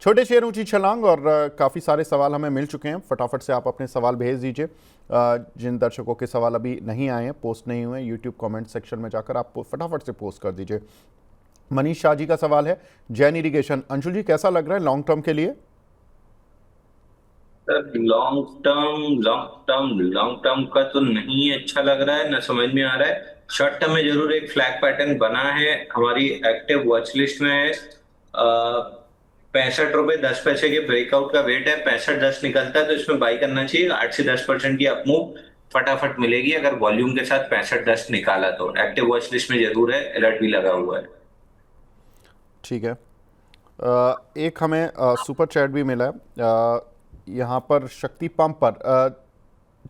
छोटे शेयर ऊंची छलांग और काफ़ी सारे सवाल हमें मिल चुके हैं। फटाफट से आप अपने सवाल भेज दीजिए। जिन दर्शकों के सवाल अभी नहीं आए हैं, पोस्ट नहीं हुए, यूट्यूब कमेंट सेक्शन में जाकर आप फटाफट से पोस्ट कर दीजिए। मनीष शाह जी का सवाल है, जैन इरिगेशन। अंशुल जी, कैसा लग रहा है लॉन्ग टर्म के लिए? सर लॉन्ग टर्म का तो नहीं अच्छा लग रहा है, ना समझ में आ रहा है। शॉर्ट टर्म में जरूर एक फ्लैग पैटर्न बना है, हमारी एक्टिव वॉच लिस्ट में है। 65 रुपए 10 पैसे के ब्रेकआउट का वेट है। 65-10 निकलता है तो इसमें बाई करना चाहिए। 8 से 10% की अपमूव फटाफट मिलेगी अगर वॉल्यूम के साथ 65-10 निकाला तो। एक्टिव वॉच लिस्ट में जरूर है, अलर्ट भी लगा हुआ है। ठीक है। एक हमें सुपर चैट भी मिला है यहाँ पर शक्ति पंप पर।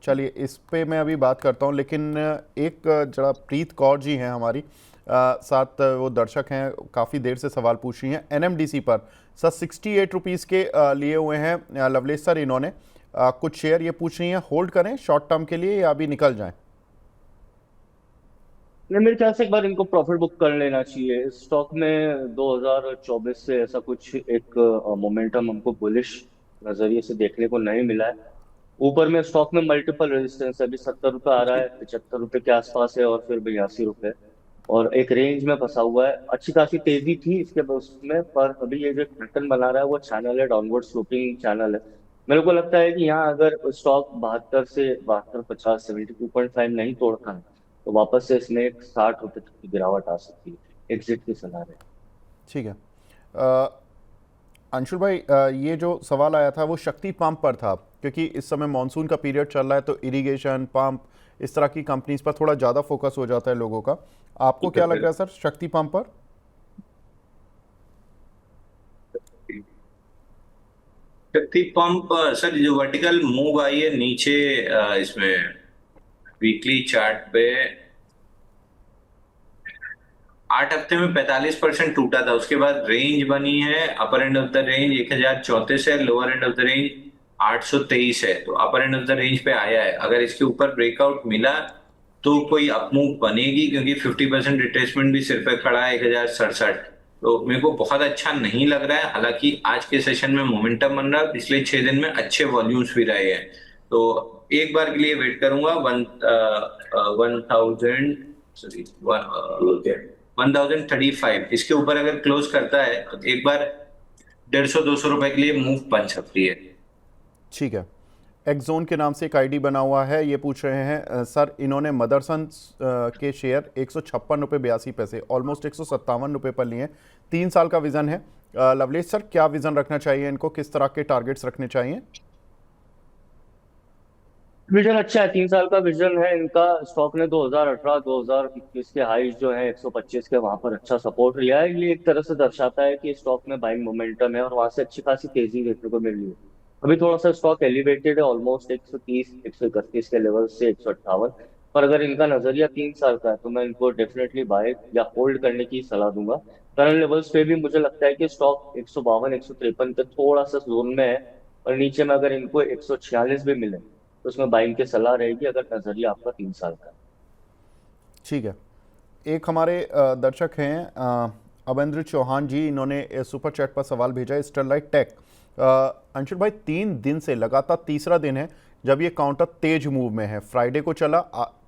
चलिए इस पे मैं अभी बात करता हूँ, लेकिन एक जरा प्रीत कौर जी हैं हमारी साथ, वो दर्शक हैं, काफ़ी देर से सवाल पूछ रही हैं एनएमडीसी पर। सर 68 रुपीज़ के लिए हुए हैं लवलेश सर इन्होंने कुछ शेयर। ये पूछ रही हैं होल्ड करें शॉर्ट टर्म के लिए या अभी निकल जाएं? नहीं, मेरे ख्याल से एक बार इनको प्रॉफिट बुक कर लेना चाहिए। इस स्टॉक में 2024 से ऐसा कुछ एक मोमेंटम हमको बुलिश नजरिए से देखने को नहीं मिला है। ऊपर में स्टॉक में मल्टीपल रेजिस्टेंस है, अभी 70 रुपये आ रहा है, 75 रुपये के आसपास है, और फिर 82 रुपये, और एक रेंज में फंसा हुआ है। अच्छी खासी तेजी थी इसके उसमें, पर अभी ये जो पैटर्न बना रहा है वो चैनल है, डाउनवर्ड स्लोपिंग चैनल है। मेरे को लगता है कि यहाँ अगर स्टॉक 72 से 72 50 72.5 नहीं तोड़ता है तो वापस से इसमें एक 60 रुपये तक की गिरावट आ सकती है। एग्जिट की सलाह है। ठीक है। अंशुल भाई, ये जो सवाल आया था वो शक्ति पंप पर था, क्योंकि इस समय मानसून का पीरियड चल रहा है तो इरिगेशन पंप इस तरह की कंपनीज पर थोड़ा ज़्यादा फोकस हो जाता है लोगों का। आपको क्या लग रहा है सर शक्ति पंप पर? शक्ति पंप सर, जो वर्टिकल मूव आई है नीचे, इसमें वीकली चार्ट पे 8 हफ्ते में 45% टूटा था। उसके बाद रेंज बनी है, अपर एंड ऑफ द रेंज 1034 है, lower end of the range 823 है। तो अपर एंड ऑफ द रेंज पे आया है। अगर इसके ऊपर ब्रेकआउट मिला तो कोई अपमूव बनेगी, क्योंकि 50% रिट्रेसमेंट भी सिर पे खड़ा है 1067। तो मेरे को बहुत अच्छा नहीं लग रहा है। हालांकि आज के सेशन में मोमेंटम बन रहा है, पिछले 6 दिन में अच्छे वॉल्यूम्स भी रहे हैं। तो एक बार के लिए वेट करूंगा। 1035 इसके ऊपर अगर क्लोज करता है तो एक बार 150-200 रुपए के लिए मूव बन सकती है। ठीक है। एक्सोन के नाम से एक आईडी बना हुआ है, ये पूछ रहे हैं सर इन्होंने मदरसन के शेयर 156 रुपये 82 पैसे, ऑलमोस्ट 157 रुपये पर लिए। 3 साल का विजन है। लवलेश सर, क्या विजन रखना चाहिए इनको, किस तरह के टारगेट्स रखने चाहिए? विजन अच्छा है, 3 साल का विजन है इनका। स्टॉक ने 2018 2021 के हाईज जो है 125 के, वहां पर अच्छा सपोर्ट लिया है। ये एक तरह से दर्शाता है कि स्टॉक में बाइंग मोमेंटम है और वहां से अच्छी खासी तेजी देखने को मिल रही है। अभी थोड़ा सा स्टॉक एलिवेटेड है, ऑलमोस्ट 130 131 के लेवल से 158। पर अगर इनका नजरिया 3 साल का है तो मैं इनको डेफिनेटली बाय या होल्ड करने की सलाह दूंगा। करंट लेवल्स पे भी मुझे लगता है कि स्टॉक 152 153 के थोड़ा सा जोन में है, और नीचे में अगर इनको 146 भी मिले तो उसमें बाइंग की सलाह रहेगी, अगर नजरिया आपका 3 साल का है। ठीक है। एक हमारे दर्शक हैं अवेंद्र चौहान जी, इन्होंने सुपर चैट पर सवाल भेजा है स्टरलाइट टेक। अंशुल भाई, 3 दिन से लगातार तीसरा दिन है जब ये काउंटर तेज मूव में है। फ्राइडे को चला,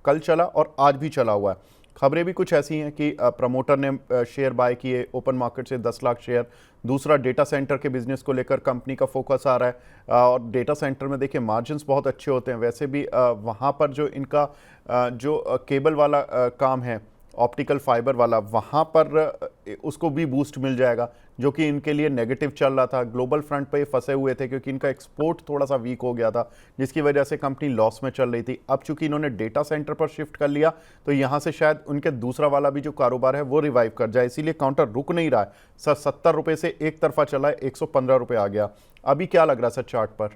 कल चला और आज भी चला हुआ है। खबरें भी कुछ ऐसी हैं कि प्रमोटर ने शेयर बाय किए ओपन मार्केट से 10 लाख शेयर। दूसरा, डेटा सेंटर के बिजनेस को लेकर कंपनी का फोकस आ रहा है, और डेटा सेंटर में देखिए मार्जिन्स बहुत अच्छे होते हैं। वैसे भी वहाँ पर जो इनका जो केबल वाला काम है, ऑप्टिकल फाइबर वाला, वहाँ पर उसको भी बूस्ट मिल जाएगा, जो कि इनके लिए नेगेटिव चल रहा था। ग्लोबल फ्रंट पे फंसे हुए थे क्योंकि इनका एक्सपोर्ट थोड़ा सा वीक हो गया था, जिसकी वजह से कंपनी लॉस में चल रही थी। अब चूंकि इन्होंने डेटा सेंटर पर शिफ्ट कर लिया तो यहाँ से शायद उनके दूसरा वाला भी जो कारोबार है वो रिवाइव कर जाए, इसीलिए काउंटर रुक नहीं रहा है। सर 70 रुपये से एक तरफा चला है, 115 रुपये आ गया। अभी क्या लग रहा है सर चार्ट पर?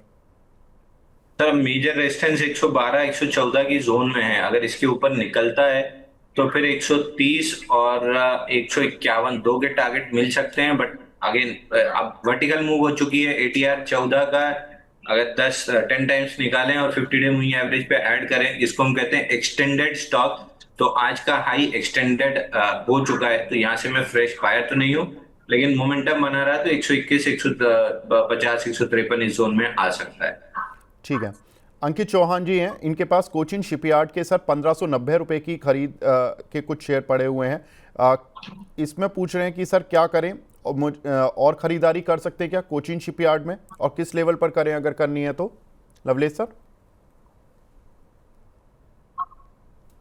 सर मेजर रेजिस्टेंस 112 114 की जोन में है। अगर इसके ऊपर निकलता है तो फिर 130 और 151 दो के टारगेट मिल सकते हैं। बट अगेन अब वर्टिकल मूव हो चुकी है। एटीआर 14 का अगर 10 टाइम्स निकालें और 50 डे मूविंग एवरेज पे ऐड करें, जिसको हम कहते हैं एक्सटेंडेड स्टॉक, तो आज का हाई एक्सटेंडेड हो चुका है। तो यहाँ से मैं फ्रेश बायर तो नहीं हूँ, लेकिन मोमेंटम बना रहा है तो 121, 150, 153 इस जोन में आ सकता है। ठीक है। अंकित चौहान जी हैं, इनके पास कोचिन शिपयार्ड के सर 1590 रुपए की खरीद के कुछ शेयर पड़े हुए हैं। इसमें पूछ रहे हैं कि सर क्या करें, और खरीदारी कर सकते हैं क्या कोचिन शिपयार्ड में, और किस लेवल पर करें अगर करनी है तो? लवलेश सर।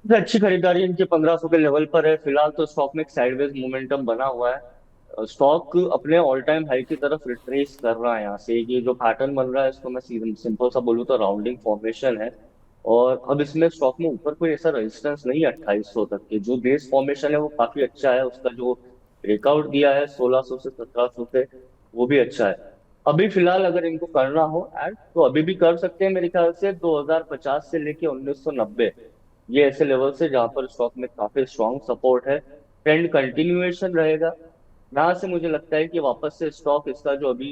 अच्छी खरीदारी इनके 1500 के लेवल पर है। फिलहाल तो स्टॉक में एक साइडवेज मोमेंटम बना हुआ है। स्टॉक अपने ऑल टाइम हाई की तरफ रिट्रेस कर रहा है। यहाँ से ये जो पैटर्न बन रहा है इसको मैं सिंपल सा बोलूँ तो राउंडिंग फॉर्मेशन है। और अब इसमें स्टॉक में ऊपर कोई ऐसा रेजिस्टेंस नहीं है 2800 तक के। जो बेस फॉर्मेशन है वो काफी अच्छा है। उसका जो ब्रेकआउट दिया है 1600 से 1700 से, वो भी अच्छा है। अभी फिलहाल अगर इनको करना हो ऐड तो अभी भी कर सकते हैं मेरे ख्याल से। 2050 से लेके 1990 ये ऐसे लेवल से जहां पर स्टॉक में काफी स्ट्रॉन्ग सपोर्ट है। ट्रेंड कंटिन्यूएशन रहेगा। यहाँ से मुझे लगता है कि वापस से स्टॉक इसका जो अभी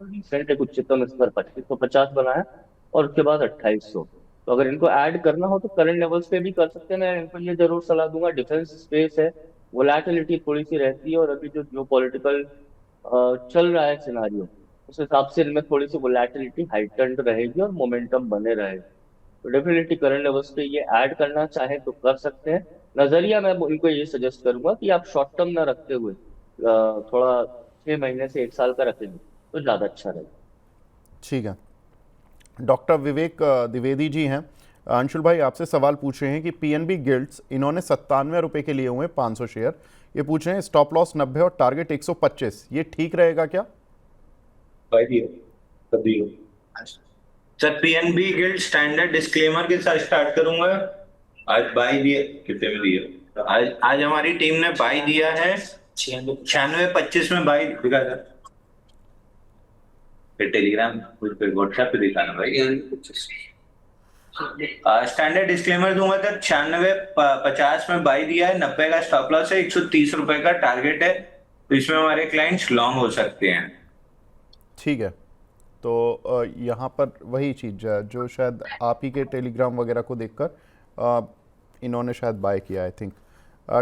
रिसेंट एक उच्चतम स्तर 2550 बनाया और उसके बाद 2800, तो अगर इनको ऐड करना हो तो करंट लेवल्स पे भी कर सकते हैं। मैं इनको ये जरूर सलाह दूंगा, डिफेंस स्पेस है, वोलेटिलिटी थोड़ी सी रहती है, और अभी जो जियोपॉलिटिकल चल रहा है सिनारियो उस हिसाब से इनमें थोड़ी सी वोलेटिलिटी हाइटेंड रहेगी और मोमेंटम बने रहेगा। तो डेफिनेटली करंट लेवल्स पे ये ऐड करना चाहे तो कर सकते हैं। नजरिया मैं उनको ये सजेस्ट करूंगा कि आप शॉर्ट टर्म ना रखते हुए थोड़ा 6 महीने से 1 साल का रखेंगे तो ज्यादा अच्छा रहेगा। ठीक है। डॉक्टर विवेक द्विवेदी जी हैं, अंशुल भाई आपसे सवाल पूछ रहे हैं कि पीएनबी गिल्ड्स इन्होंने 97 रुपए के लिए हुए 500 शेयर। ये पूछ रहे हैं स्टॉप लॉस 90 और टारगेट 125, ये ठीक रहेगा क्या? Sir PNB guild standard disclaimer के साथ स्टार्ट करूंगा। आज बाई दिया, कितने में दिया? आज आज हमारी टीम ने बाई दिया है 96.25 में बाई दिखा था। फिर टेलीग्राम पे व्हाट्सएप पे दिखाना भाई। स्टैंडर्ड डिस्क्लेमर दूंगा सर, 96.50 में बाई दिया है, 90 का स्टॉप लॉस है, 130 रुपए का टारगेट है, तो इसमें हमारे क्लाइंट्स लॉन्ग हो सकते हैं। ठीक है। तो यहाँ पर वही चीज़ जो शायद आप ही के टेलीग्राम वगैरह को देखकर इन्होंने शायद बाय किया, आई थिंक।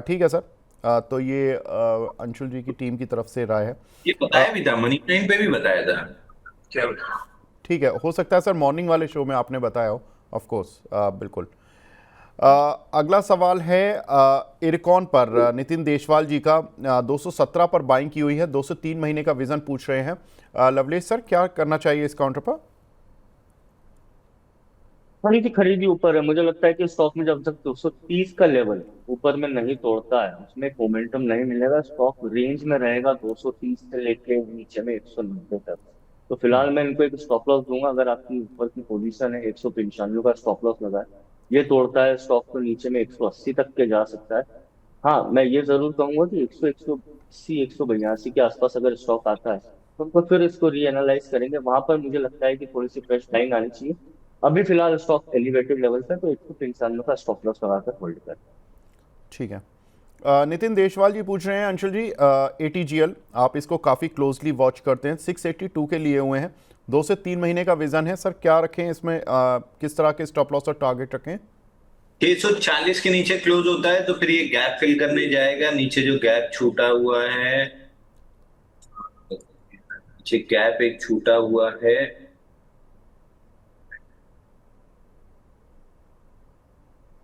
ठीक है सर। तो ये अंशुल जी की टीम की तरफ से राय है। ये बताया भी था, मनी टाइम पे भी बताया था। क्या? ठीक है, हो सकता है सर मॉर्निंग वाले शो में आपने बताया हो, ऑफ कोर्स, बिल्कुल। अगला सवाल है इरकॉन पर, नितिन देशवाल जी का। 217 पर बाइंग की हुई है, 2 से 3 महीने का विजन पूछ रहे हैं। लवलेश सर क्या करना चाहिए इस काउंटर पर? थोड़ी सी खरीदी ऊपर है। मुझे लगता है कि स्टॉक में जब तक 230 का लेवल ऊपर में नहीं तोड़ता है उसमें मोमेंटम नहीं मिलेगा। स्टॉक रेंज में रहेगा 230 से लेके नीचे में 190 तक। तो फिलहाल मैं इनको एक स्टॉप लॉस दूंगा। अगर आपकी ऊपर की पोजीशन है 195 का स्टॉप लॉस लगा है, ये तोड़ता है स्टॉक तो नीचे में 180 तक के जा सकता है। हाँ, मैं ये जरूर कहूंगा कि 180, 182 के आसपास अगर स्टॉक आता है तो हमको फिर इसको रीएनालाइज करेंगे। वहां पर मुझे लगता है कि थोड़ी सी फ्रेश बाइंग आनी चाहिए। अभी फिलहाल स्टॉक एलिवेटेड लेवल पे, तो 195 का स्टॉप लॉस लगाकर होल्ड कर। ठीक है। नितिन देशवाल जी पूछ रहे हैं अंशुल जी, एटीजीएल आप इसको काफ़ी क्लोजली वॉच करते हैं, 682 के लिए हुए हैं, 2 से 3 महीने का विजन है सर, क्या रखें इसमें, किस तरह के स्टॉप लॉस और टारगेट रखें? 640 के नीचे क्लोज होता है तो फिर ये गैप फिल करने जाएगा। नीचे जो गैप छूटा हुआ है, नीचे गैप एक छूटा हुआ है,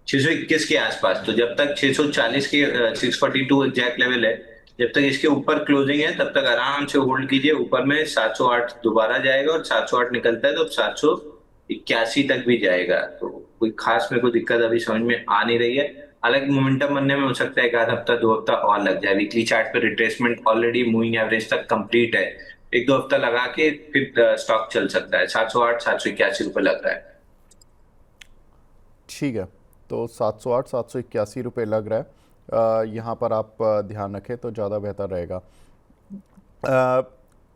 621 के आसपास। तो जब तक 640 के 642 एग्जैक्ट लेवल है, जब तक इसके ऊपर क्लोजिंग है तब तक आराम से होल्ड कीजिए। ऊपर में 708 दोबारा जाएगा और 708 निकलता है तो 781 तक भी जाएगा। तो कोई खास मेरे को दिक्कत अभी समझ में आ नहीं रही है। हालांकि मोमेंटम बनने में हो सकता है 1 हफ्ता 2 हफ्ता और लग जाए। वीकली चार्ट पे रिट्रेसमेंट ऑलरेडी मूविंग एवरेज तक कंप्लीट है। 1-2 हफ्ता लगा के फिर स्टॉक चल सकता है। 708, 781 रुपए लग रहा है। ठीक है, तो 708, 781 रुपये लग रहा है। यहाँ पर आप ध्यान रखें तो ज़्यादा बेहतर रहेगा।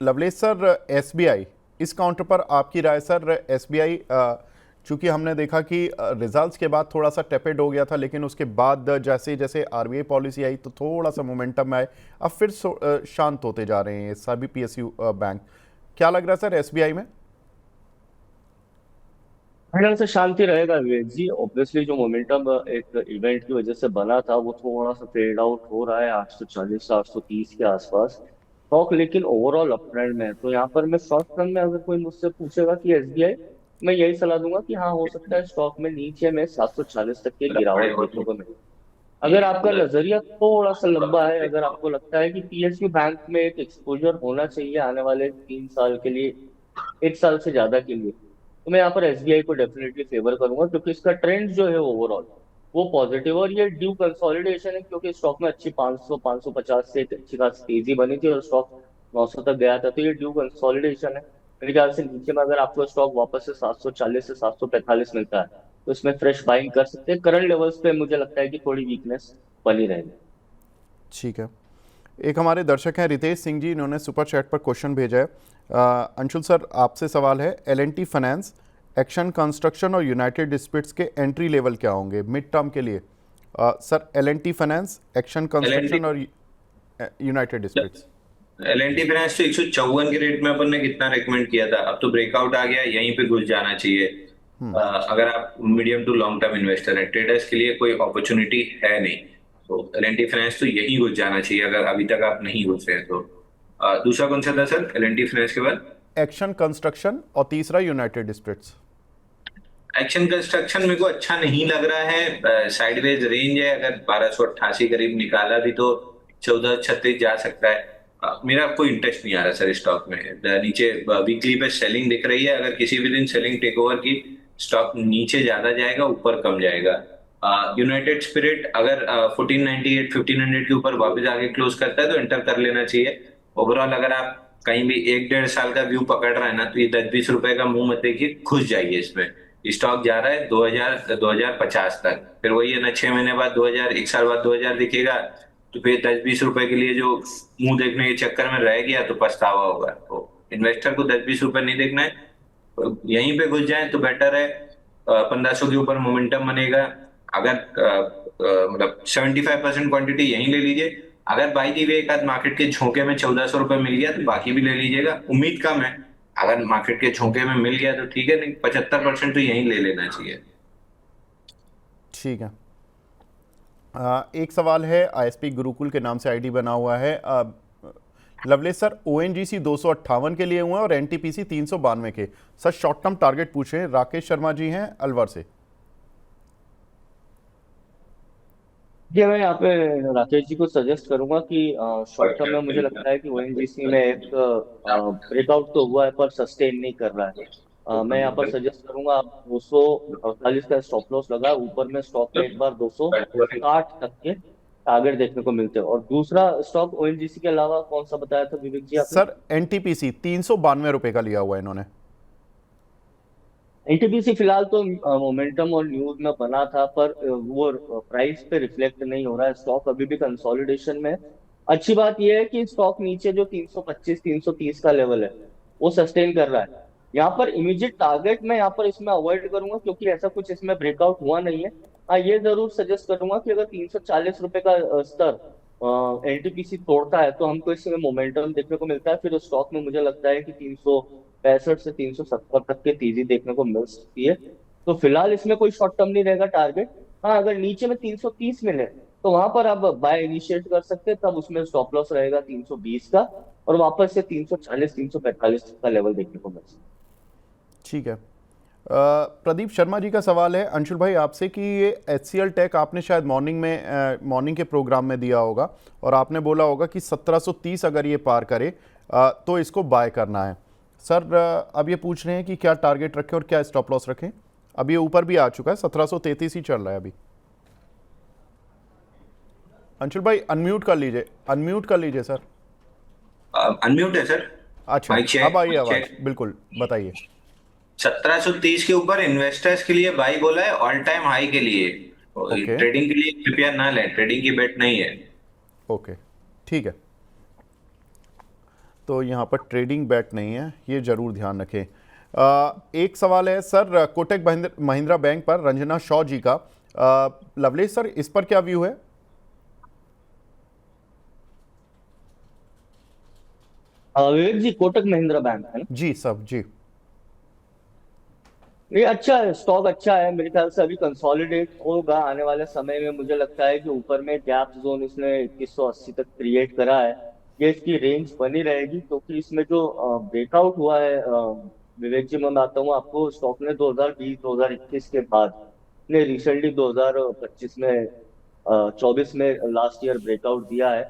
लवलेश सर, एसबीआई इस काउंटर पर आपकी राय सर? एसबीआई चूँकि हमने देखा कि रिजल्ट्स के बाद थोड़ा सा टेपेड हो गया था, लेकिन उसके बाद जैसे जैसे आरबीआई पॉलिसी आई तो थोड़ा सा मोमेंटम आए, अब फिर शांत होते जा रहे हैं सभी पीएसयू बैंक। क्या लग रहा है सर एसबीआई में? फाइनल से शांति रहेगा विवेक जी। ऑब्वियसली जो मोमेंटम एक इवेंट की वजह से बना था वो थोड़ा सा फेड आउट हो रहा है 840 से 830 के आसपास। स्टॉक लेकिन ओवरऑल अप ट्रेंड में है। तो यहाँ पर मैं शॉर्ट टर्म में अगर कोई मुझसे पूछेगा कि एसबीआई, मैं यही सलाह दूंगा कि हाँ, हो सकता है स्टॉक में नीचे में 740 तक की गिरावट देखने को मिले। अगर आपका नजरिया थोड़ा सा लंबा है, अगर आपको लगता है कि पीएसयू बैंक में एक एक्सपोजर होना चाहिए आने वाले 3 साल के लिए, 1 साल से ज्यादा के लिए, तो मैं यहाँ पर एसबीआई को डेफिनेटली फेवर करूंगा, क्योंकि इसका ट्रेंड जो है ओवरऑल वो पॉजिटिव, और ये ड्यू कंसोलिडेशन है, क्योंकि स्टॉक में अच्छी 500 550 से एक अच्छी खासी तेजी बनी थी और स्टॉक 900 तक गया था। तो ये ड्यू कंसोलिडेशन है। मेरे ख्याल से नीचे में अगर आपको स्टॉक वापस से 740 से 745 मिलता है, तो इसमें फ्रेश बाइंग कर सकते हैं। करंट लेवल्स पे मुझे लगता है कि थोड़ी वीकनेस बनी रहेगी। ठीक है। एक हमारे दर्शक हैं रितेश सिंह जी, इन्होंने सुपर चैट पर क्वेश्चन भेजा है। अंशुल सर, आपसे सवाल है, एल&टी फाइनेंस, एक्शन कंस्ट्रक्शन और यूनाइटेड स्पिरिट्स के एंट्री लेवल क्या होंगे मिड टर्म के लिए? Sir, L&T finance, action construction और यूनाइटेड स्पिरिट्स। एल&टी फाइनेंस तो 154 के रेट में अपन ने कितना रेकमेंड किया था, अब तो ब्रेकआउट आ गया, यहीं पे घुस जाना चाहिए। अगर आप medium to long term investor हैं, ट्रेडर्स के लिए कोई अपॉर्चुनिटी है नहीं, तो एल&टी फाइनेंस तो यहीं घुस जाना चाहिए अगर अभी तक आप नहीं घुसे हैं तो। दूसरा कौन सा था सर एल&टी फाइनेंस के बाद? एक्शन कंस्ट्रक्शन और तीसरा यूनाइटेड स्पिरिट्स। एक्शन कंस्ट्रक्शन मेरे को अच्छा नहीं लग रहा है, साइडवेज रेंज है, अगर 1288 करीब निकाला भी तो 1436 जा सकता है। मेरा कोई इंटरेस्ट नहीं आ रहा सर स्टॉक में। नीचे वीकली पे सेलिंग दिख रही है, अगर किसी भी दिन सेलिंग टेक ओवर की, स्टॉक नीचे ज्यादा जाएगा ऊपर कम जाएगा। यूनाइटेड स्पिरिट अगर 1498 1500 के ऊपर वापस आगे क्लोज करता है तो एंटर कर लेना चाहिए। ओवरऑल अगर आप कहीं भी 1-1.5 साल का व्यू पकड़ रहा है ना, तो ये 10-20 रुपए का मुंह मत देखिए, घुस जाइए इसमें। स्टॉक जा रहा है 2050 तक, फिर वही है ना, 6 महीने बाद 2000, 1 साल बाद 2000 दिखेगा, तो फिर 10-20 रुपए के लिए जो मुंह देखने के चक्कर में रह गया तो पछतावा होगा। तो इन्वेस्टर को 10-20 रुपए नहीं देखना है, तो यहीं पे घुस जाए तो बेटर है। 1500 के ऊपर मोमेंटम बनेगा। अगर मतलब 75% क्वांटिटी यहीं ले लीजिए। अगर बाई दी वे एक आध मार्केट के झोंके में 1400 रुपए मिल गया तो बाकी भी ले लीजिएगा, उम्मीद कम है। अगर मार्केट के झोंके में मिल गया तो ठीक है, नहीं 75% तो यहीं ले लेना चाहिए। ठीक है। एक सवाल है, आईएसपी गुरुकुल के नाम से आईडी बना हुआ है। लवलेश सर, ओएनजीसी 258 के लिए हुए हैं और एनटीपीसी 392 के। सर, शॉर्ट टर्म टारगेट पूछे। राकेश शर्मा जी हैं अलवर से। जी, मैं यहाँ पे राकेश जी को सजेस्ट करूंगा कि शॉर्ट टर्म में मुझे लगता है कि ओएनजीसी में एक ब्रेकआउट तो हुआ है पर सस्टेन नहीं कर रहा है। मैं यहाँ पर सजेस्ट करूंगा आप 248 का स्टॉप लॉस लगा, ऊपर में स्टॉक में एक बार 260 तक के टारगेट देखने को मिलते हैं। और दूसरा स्टॉक ओएनजीसी के अलावा कौन सा बताया था विवेक जी आपने? सर, एनटीपीसी 392 रुपए का लिया हुआ है इन्होंने। एनटीपीसी फिलहाल तो मोमेंटम और न्यूज में बना था, पर वो प्राइस पे रिफ्लेक्ट नहीं हो रहा है। स्टॉक अभी भी कंसोलिडेशन में है। अच्छी बात यह है कि स्टॉक नीचे जो 325 330 का लेवल है वो सस्टेन कर रहा है। यहाँ पर इमीडिएट टारगेट मैं यहाँ पर इसमें अवॉइड करूंगा, क्योंकि ऐसा कुछ इसमें ब्रेकआउट हुआ नहीं है। हाँ, ये जरूर सजेस्ट करूंगा कि अगर 340 रुपए का स्तर एनटीपीसी तोड़ता है तो हमको इसमें मोमेंटम देखने को मिलता है। फिर उस स्टॉक में मुझे लगता है कि 365 से 370 तक की तेजी देखने को मिल सकती है। तो फिलहाल इसमें कोई शॉर्ट टर्म नहीं रहेगा टारगेट। हाँ, अगर नीचे में 330 मिले तो वहां पर आप बाय इनिशिएट कर सकते हैं, तब उसमें स्टॉप लॉस रहेगा 320 का, और वापस से 340 345 तक का लेवल देखने को मिल सकता है। ठीक है। प्रदीप शर्मा जी का सवाल है अंशुल भाई आपसे कि ये HCL टेक आपने शायद मॉर्निंग के प्रोग्राम में दिया होगा और आपने बोला होगा कि 1730 अगर ये पार करे तो इसको बाय करना है। सर, अब ये पूछ रहे हैं कि क्या टारगेट रखें और क्या स्टॉप लॉस रखें। अब ये ऊपर भी आ चुका है, 1733 ही चल रहा है अभी। अंशुल भाई अनम्यूट कर लीजिए सर। अनम्यूट है सर। अच्छा, अब आई आवाज, बिल्कुल बताइए। 1730 के ऊपर इन्वेस्टर्स के लिए बाई बोला है, ऑल टाइम हाई के लिए। ओके। ट्रेडिंग के लिए कृपया ना लें, ट्रेडिंग की बेट नहीं है। ओके, ठीक है। तो यहाँ पर ट्रेडिंग बैट नहीं है, ये जरूर ध्यान रखें। एक सवाल है सर, कोटक महिंद्रा बैंक पर रंजना शॉ जी का। लवलेश सर, इस पर क्या व्यू है? विवेक जी, कोटक महिंद्रा बैंक है ना? जी सब जी। ये अच्छा है, स्टॉक अच्छा है। मेरे ख्याल से अभी कंसोलिडेट होगा आने वाले समय में। मुझे लगता है कि ऊपर में गैप जोन इसने 2180 तक क्रिएट करा है। ये इसकी रेंज बनी रहेगी, क्योंकि इसमें जो ब्रेकआउट हुआ है विवेक जी, मैं बताता हूँ आपको, स्टॉक ने 2020 2021 के बाद ने रिसेंटली 2025 में 24 में लास्ट ईयर ब्रेकआउट दिया है।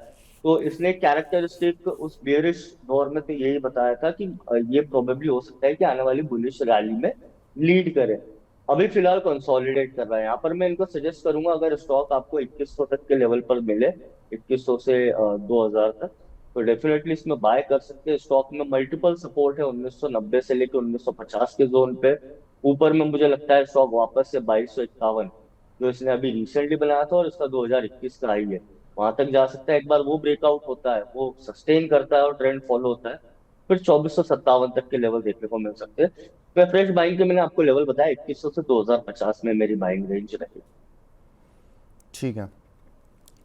तो इसने कैरेक्टरिस्टिक उस बेयरिश दौर में तो यही बताया था कि ये प्रोबेबली हो सकता है कि आने वाली बुलिश रैली में लीड करे। अभी फिलहाल कंसोलिडेट कर रहा है। यहाँ पर मैं इनको सजेस्ट करूंगा, अगर स्टॉक आपको 2100 तक के लेवल पर मिले, 2100 से 2000 तक, तो डेफिनेटली इसमें बाय कर सकते हैं। स्टॉक में मल्टीपल सपोर्ट है 1990 से लेकर 1950 के जोन पे। ऊपर में मुझे लगता है स्टॉक वापस से 2251, जो इसने अभी रिसेंटली बनाया था और इसका 2021 का हाई है, वहां तक जा सकता है। एक बार वो ब्रेकआउट होता है, वो सस्टेन करता है और ट्रेंड फॉलो होता है, फिर 2457 तक के लेवल देखने को मिल सकते हैं। मैं फ्रेश बाइंग के मैंने आपको लेवल बताया 2100 से 2050 में मेरी बाइंग रेंज रहेगी। ठीक है।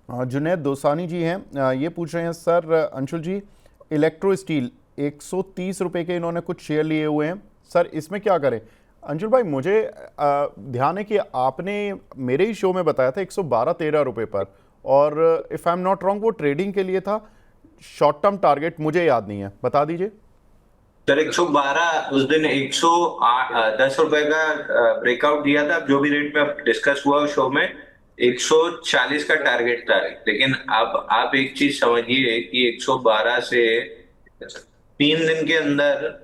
जुनैद दोसानी जी हैं, ये पूछ रहे हैं सर, अंशुल जी, इलेक्ट्रो स्टील 130 रुपए के इन्होंने कुछ शेयर लिए हुए हैं सर, इसमें क्या करें? अंशुल भाई, मुझे ध्यान है कि आपने मेरे ही शो में बताया था 112-13 रुपए पर, और if I am not wrong वो ट्रेडिंग के लिए था। शॉर्ट टर्म टारगेट मुझे याद नहीं है, बता दीजिए सर 112 उस दिन 110 रुपए का ब्रेकआउट दिया था, जो भी रेट में डिस्कस हुआ उस शो में 140 का टारगेट था। लेकिन अब आप एक चीज समझिए कि 112 से 3 दिन के अंदर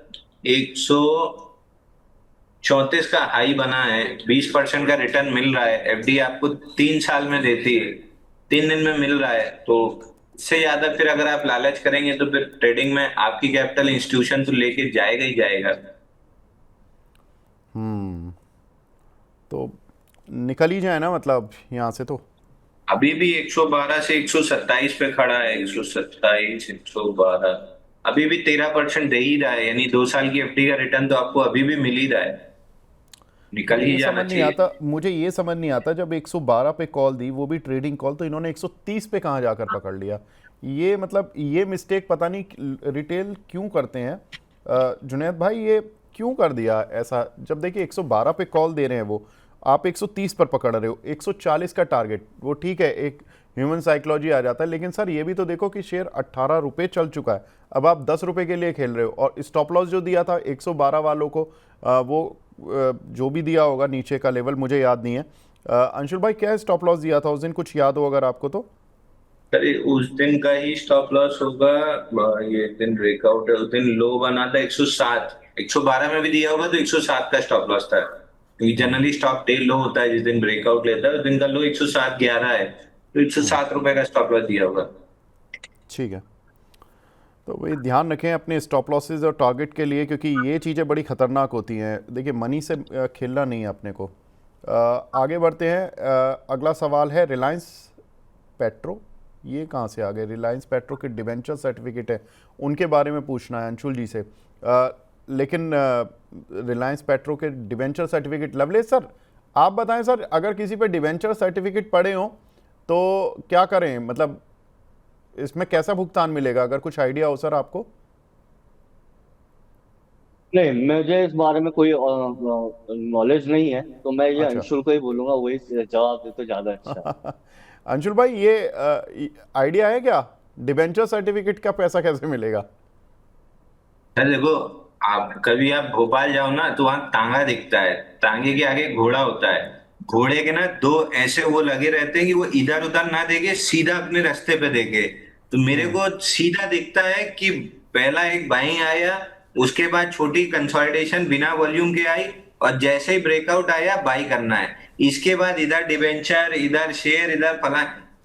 134 का हाई बना है, 20% का रिटर्न मिल रहा है। एफडी आपको 3 साल में देती है, 3 दिन में मिल रहा है। तो इससे ज्यादा फिर अगर आप लालच करेंगे तो फिर ट्रेडिंग में आपकी कैपिटल इंस्टीट्यूशन तो लेके जाएगा ही जाएगा। तो निकल ही जाए ना, मतलब यहाँ से तो। अभी भी 112 से 127 पे खड़ा है, 127 112, अभी भी 13% दे ही रहा है, यानी 2 साल की एफडी का रिटर्न तो आपको अभी भी मिल ही रहा है, निकल मुझे ही ये जाना समझ नहीं चाहिए। आता, मुझे ये समझ नहीं आता, जब 112 पे कॉल दी, वो भी ट्रेडिंग कॉल, तो इन्होंने 130 पे कहाँ जाकर पकड़ लिया? ये मतलब ये मिस्टेक पता नहीं रिटेल क्यों करते हैं। जुनैद भाई, ये क्यों कर दिया ऐसा? जब देखिए 112 पे कॉल दे रहे हैं वो, आप 130 पर पकड़ रहे हो, 140 का टारगेट, वो ठीक है, एक ह्यूमन साइकोलॉजी आ जाता है, लेकिन सर ये भी तो देखो कि शेयर 18 रुपये चल चुका है, अब आप 10 रुपये के लिए खेल रहे हो। और स्टॉप लॉस जो दिया था 112 वालों को, वो जो भी दिया होगा नीचे का लेवल मुझे याद नहीं है। अंशुल भाई, क्या स्टॉप लॉस दिया था उस दिन, कुछ याद हो अगर आपको तो? अरे उस दिन का ही स्टॉप लॉस होगा, ये दिन ब्रेकआउट है, उस दिन लो बना था 107, 112 में भी दिया होगा तो 107 का स्टॉप लॉस था, क्योंकि जनरली स्टॉक डे लो होता है जिस दिन ब्रेकआउट लेता है, उस दिन का लो 107.11 है, तो 107 रुपए का स्टॉप लॉस दिया होगा। ठीक है। तो वही ध्यान रखें अपने स्टॉप लॉसेस और टारगेट के लिए, क्योंकि ये चीज़ें बड़ी ख़तरनाक होती हैं। देखिए, मनी से खेलना नहीं है अपने को। आगे बढ़ते हैं। अगला सवाल है रिलायंस पेट्रो, ये कहाँ से आ गए? रिलायंस पेट्रो के डिवेंचर सर्टिफिकेट है, उनके बारे में पूछना है अंशुल जी से। लेकिन रिलायंस पेट्रो के डिवेंचर सर्टिफिकेट, लवलेश सर आप बताएं सर, अगर किसी पे डिवेंचर सर्टिफिकेट पड़े हों तो क्या करें? मतलब इसमें कैसा भुगतान मिलेगा, अगर कुछ आइडिया हो सर आपको? नहीं, मुझे इस बारे में कोई नॉलेज नहीं है, तो मैं ये अच्छा। अंशुल को ही बोलूंगा, वही जवाब दे तो ज्यादा अच्छा है। अंशुल भाई, ये आइडिया है क्या, डिबेंचर सर्टिफिकेट का पैसा कैसे मिलेगा? अरे देखो, आप भोपाल जाओ ना तो वहां तांगा दिखता है, तांगे के आगे घोड़ा होता है, घोड़े के ना दो ऐसे वो लगे रहते हैं कि वो इधर उधर ना देखे, सीधा अपने रास्ते पे देखे। तो मेरे को सीधा दिखता है कि पहला एक बाई आया, उसके बाद छोटी कंसोलिडेशन बिना वॉल्यूम के आई, और जैसे ही ब्रेकआउट आया बाई करना है। इसके बाद इधर डिबेंचर, इधर शेयर, इधर फला,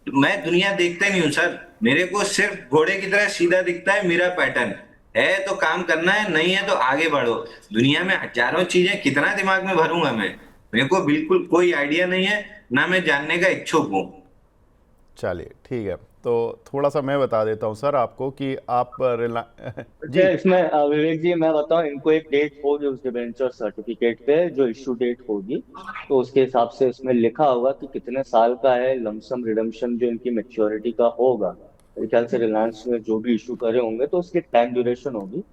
मैं दुनिया देखते नहीं हूँ सर, मेरे को सिर्फ घोड़े की तरह सीधा दिखता है मेरा पैटर्न। है तो काम करना है, नहीं है तो आगे बढ़ो। दुनिया में हजारों चीजें कितना दिमाग में भरूंगा मैं, मेरे को बिल्कुल कोई आइडिया नहीं है, ना मैं जानने का इच्छुक हूँ। चलिए ठीक है, तो थोड़ा सा मैं बता देता हूँ सर आपको कि आप अच्छा, जी। इसमें विवेक जी मैं बताऊं, इनको एक डेट होगी उस डिबेंचर सर्टिफिकेट पे, जो इश्यू डेट होगी, तो उसके हिसाब से इसमें लिखा होगा कि कितने साल का है लमसम रिडम्पशन जो इनकी मेच्योरिटी का होगा। मेरे ख्याल से रिलायंस में जो भी इशू करे होंगे तो उसकी टाइम ड्यूरेशन होगी,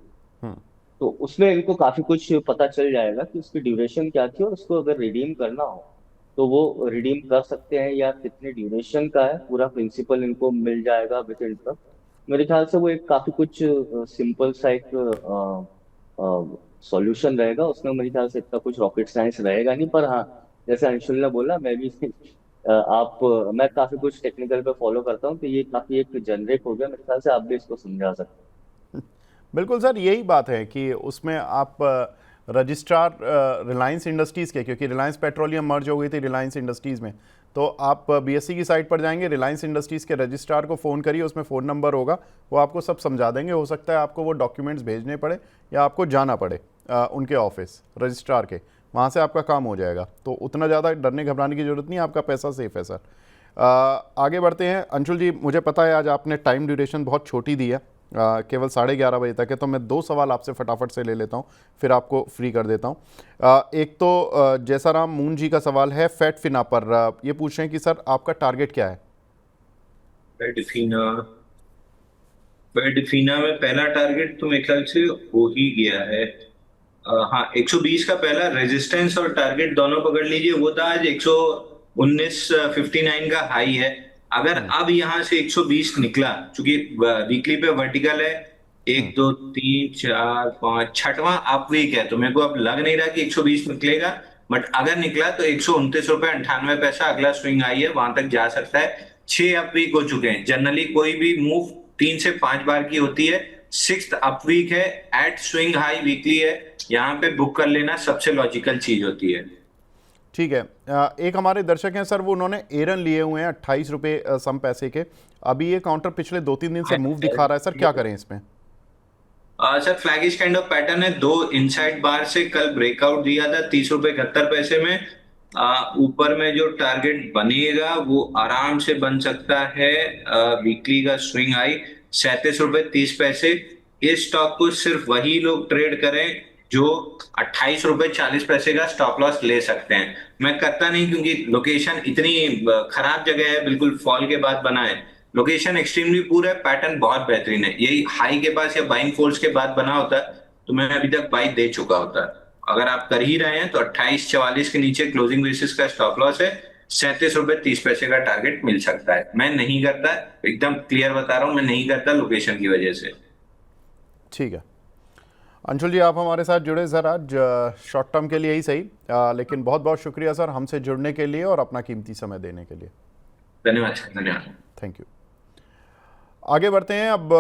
तो उसमें इनको काफी कुछ पता चल जाएगा कि उसकी ड्यूरेशन क्या थी, और उसको अगर रिडीम करना हो तो वो रिडीम कर सकते हैं, या कितने ड्यूरेशन का है, पूरा प्रिंसिपल इनको मिल जाएगा विद इंटरेस्ट। मेरे ख्याल से वो एक काफी कुछ सिंपल सा एक सॉल्यूशन रहेगा उसमें। मेरे ख्याल से इतना कुछ रॉकेट साइंस रहेगा नहीं, पर हाँ, जैसे अंशुल ने बोला, मैं भी मैं काफी कुछ टेक्निकल पे फॉलो करता हूँ, तो ये काफी एक जेनरिक हो गया। मेरे ख्याल से आप भी इसको समझा सकते बिल्कुल सर, यही बात है कि उसमें आप रजिस्ट्रार रिलायंस इंडस्ट्रीज़ के, क्योंकि रिलायंस पेट्रोलियम मर्ज हो गई थी रिलायंस इंडस्ट्रीज़ में, तो आप बीएससी की साइट पर जाएंगे, रिलायंस इंडस्ट्रीज़ के रजिस्ट्रार को फ़ोन करिए, उसमें फ़ोन नंबर होगा, वो आपको सब समझा देंगे। हो सकता है आपको वो डॉक्यूमेंट्स भेजने पड़े या आपको जाना पड़े उनके ऑफिस रजिस्ट्रार के, वहाँ से आपका काम हो जाएगा। तो उतना ज़्यादा डरने घबराने की ज़रूरत नहीं है, आपका पैसा सेफ है सर। आगे बढ़ते हैं अंशुल जी, मुझे पता है आज आपने टाइम ड्यूरेशन बहुत छोटी दी है, केवल 11:30 बजे तक है, तो मैं 2 सवाल आपसे फटाफट से ले लेता हूँ, फिर आपको फ्री कर देता हूँ। एक तो जैसाराम मून जी का सवाल है फैट फिना पर, ये पूछ रहे हैं कि सर आपका टारगेट क्या है? फेडिफिना फेडिफिना में पहला टारगेट तो मेरे ख्याल से हो ही गया है। हाँ, 120 का पहला रेजिस्टेंस और टारगेट दोनों पकड़ लीजिए। वो था आज 119.59 का हाई है। अगर अब यहाँ से 120 निकला, चूंकि वीकली पे वर्टिकल है, 1 2 3 4 5 छठवां अप वीक है, तो मेरे को अब लग नहीं रहा कि 120 निकलेगा। बट अगर निकला तो 129.98 अगला स्विंग आई है, वहां तक जा सकता है। 6 अप वीक हो चुके हैं। जनरली कोई भी मूव 3 से 5 बार की होती है। 6th अप वीक है, एट स्विंग हाई वीकली है, यहाँ पे बुक कर लेना सबसे लॉजिकल चीज होती है। ठीक है। एक हमारे दर्शक हैं सर, वो उन्होंने एरन लिए हुए हैं 28 रुपये सम पैसे के, अभी ये काउंटर पिछले 2-3 दिन से मूव दिखा रहा है सर, क्या करें इसमें? सर, फ्लैगिश काइंड ऑफ पैटर्न है। दो इनसाइड बार से कल ब्रेकआउट दिया था 30 रुपए 71 पैसे में। ऊपर में जो टारगेट बनेगा वो आराम से बन सकता है। वीकली का स्विंग आई 37 रुपए 30 पैसे। इस स्टॉक को सिर्फ वही लोग ट्रेड करें जो 28 रुपए 40 पैसे का स्टॉप लॉस ले सकते हैं। मैं करता नहीं, क्योंकि लोकेशन इतनी खराब जगह है, बिल्कुल फॉल के बाद बना है। लोकेशन एक्सट्रीमली पुअर है, पैटर्न बहुत बेहतरीन है। यही हाई के पास या बाइंग फोर्स के बाद बना होता तो मैं अभी तक बाई दे चुका होता। अगर आप कर ही रहे हैं तो 28-44 के नीचे क्लोजिंग बेसिस का स्टॉप लॉस है। 37 रुपए 30 पैसे का टारगेट मिल सकता है। मैं नहीं करता, एकदम क्लियर बता रहा हूं, मैं नहीं करता लोकेशन की वजह से। ठीक है अंशुल जी, आप हमारे साथ जुड़े सर आज शॉर्ट टर्म के लिए ही सही, लेकिन बहुत बहुत शुक्रिया सर हमसे जुड़ने के लिए और अपना कीमती समय देने के लिए। धन्यवाद सर, धन्यवाद। Thank you. आगे बढ़ते हैं अब,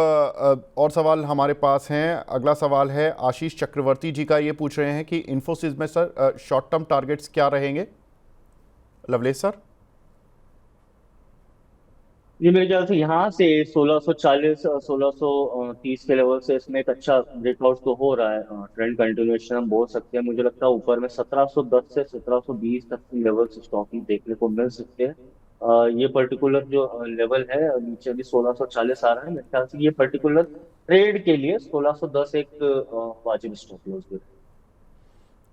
और सवाल हमारे पास हैं। अगला सवाल है आशीष चक्रवर्ती जी का, ये पूछ रहे हैं कि इन्फोसिस में सर शॉर्ट टर्म टारगेट्स क्या रहेंगे? लवलेश सर। ये मेरे ख्याल से यहाँ से 1640 1630 के लेवल से इसमें एक अच्छा ब्रेकआउट तो हो रहा है। ट्रेंड कंटिन्यूएशन हम बोल सकते हैं। मुझे लगता है ऊपर में 1710 से 1720 तक के लेवल्स स्टॉक में देखने को मिल सकते हैं। ये पर्टिकुलर जो लेवल है, नीचे भी 1640 आ रहा है। मेरे ख्याल से ये पर्टिकुलर ट्रेड के लिए 1610 एक वाजिब स्टॉप लॉस भी।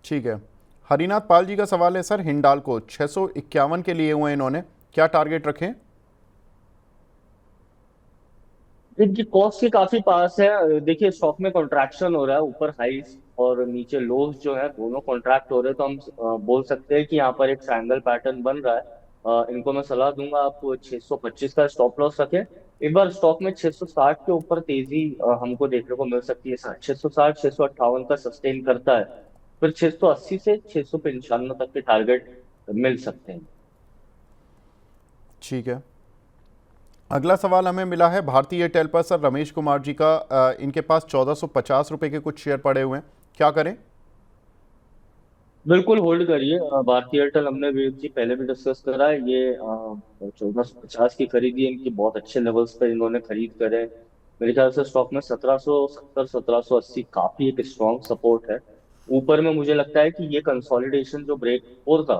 ठीक है। हरिनाथ पाल जी का सवाल है सर, हिंडाल्को 651 के लिए हुए इन्होंने, क्या टारगेट रखें? इनकी कॉस्ट के काफी पास है। देखिए, स्टॉक में कॉन्ट्रैक्शन हो रहा है, ऊपर हाइस और नीचे लोस जो है दोनों कॉन्ट्रैक्ट हो रहे हैं, तो हम बोल सकते हैं कि यहाँ पर एक ट्रायंगल पैटर्न बन रहा है। इनको मैं सलाह दूंगा आप 625 का स्टॉप लॉस रखें। एक बार स्टॉक में 660 के ऊपर तेजी हमको देखने को मिल सकती है। 660 658 का सस्टेन करता है, फिर 680 से 695 तक के टारगेट मिल सकते हैं। ठीक है। अगला सवाल हमें मिला है भारतीय एयरटेल पर सर, रमेश कुमार जी का, इनके पास 1450 रुपए के कुछ शेयर पड़े हुए हैं, क्या करें? बिल्कुल होल्ड करिए। भारतीय एयरटेल हमने भी जी पहले भी डिस्कस करा है। ये 1450 की खरीदी है इनकी, बहुत अच्छे लेवल्स पर इन्होंने खरीद करे। मेरे ख्याल से स्टॉक में 1770 1780 काफी एक स्ट्रॉन्ग सपोर्ट है। ऊपर में मुझे लगता है कि ये कंसोलिडेशन जो ब्रेक और था,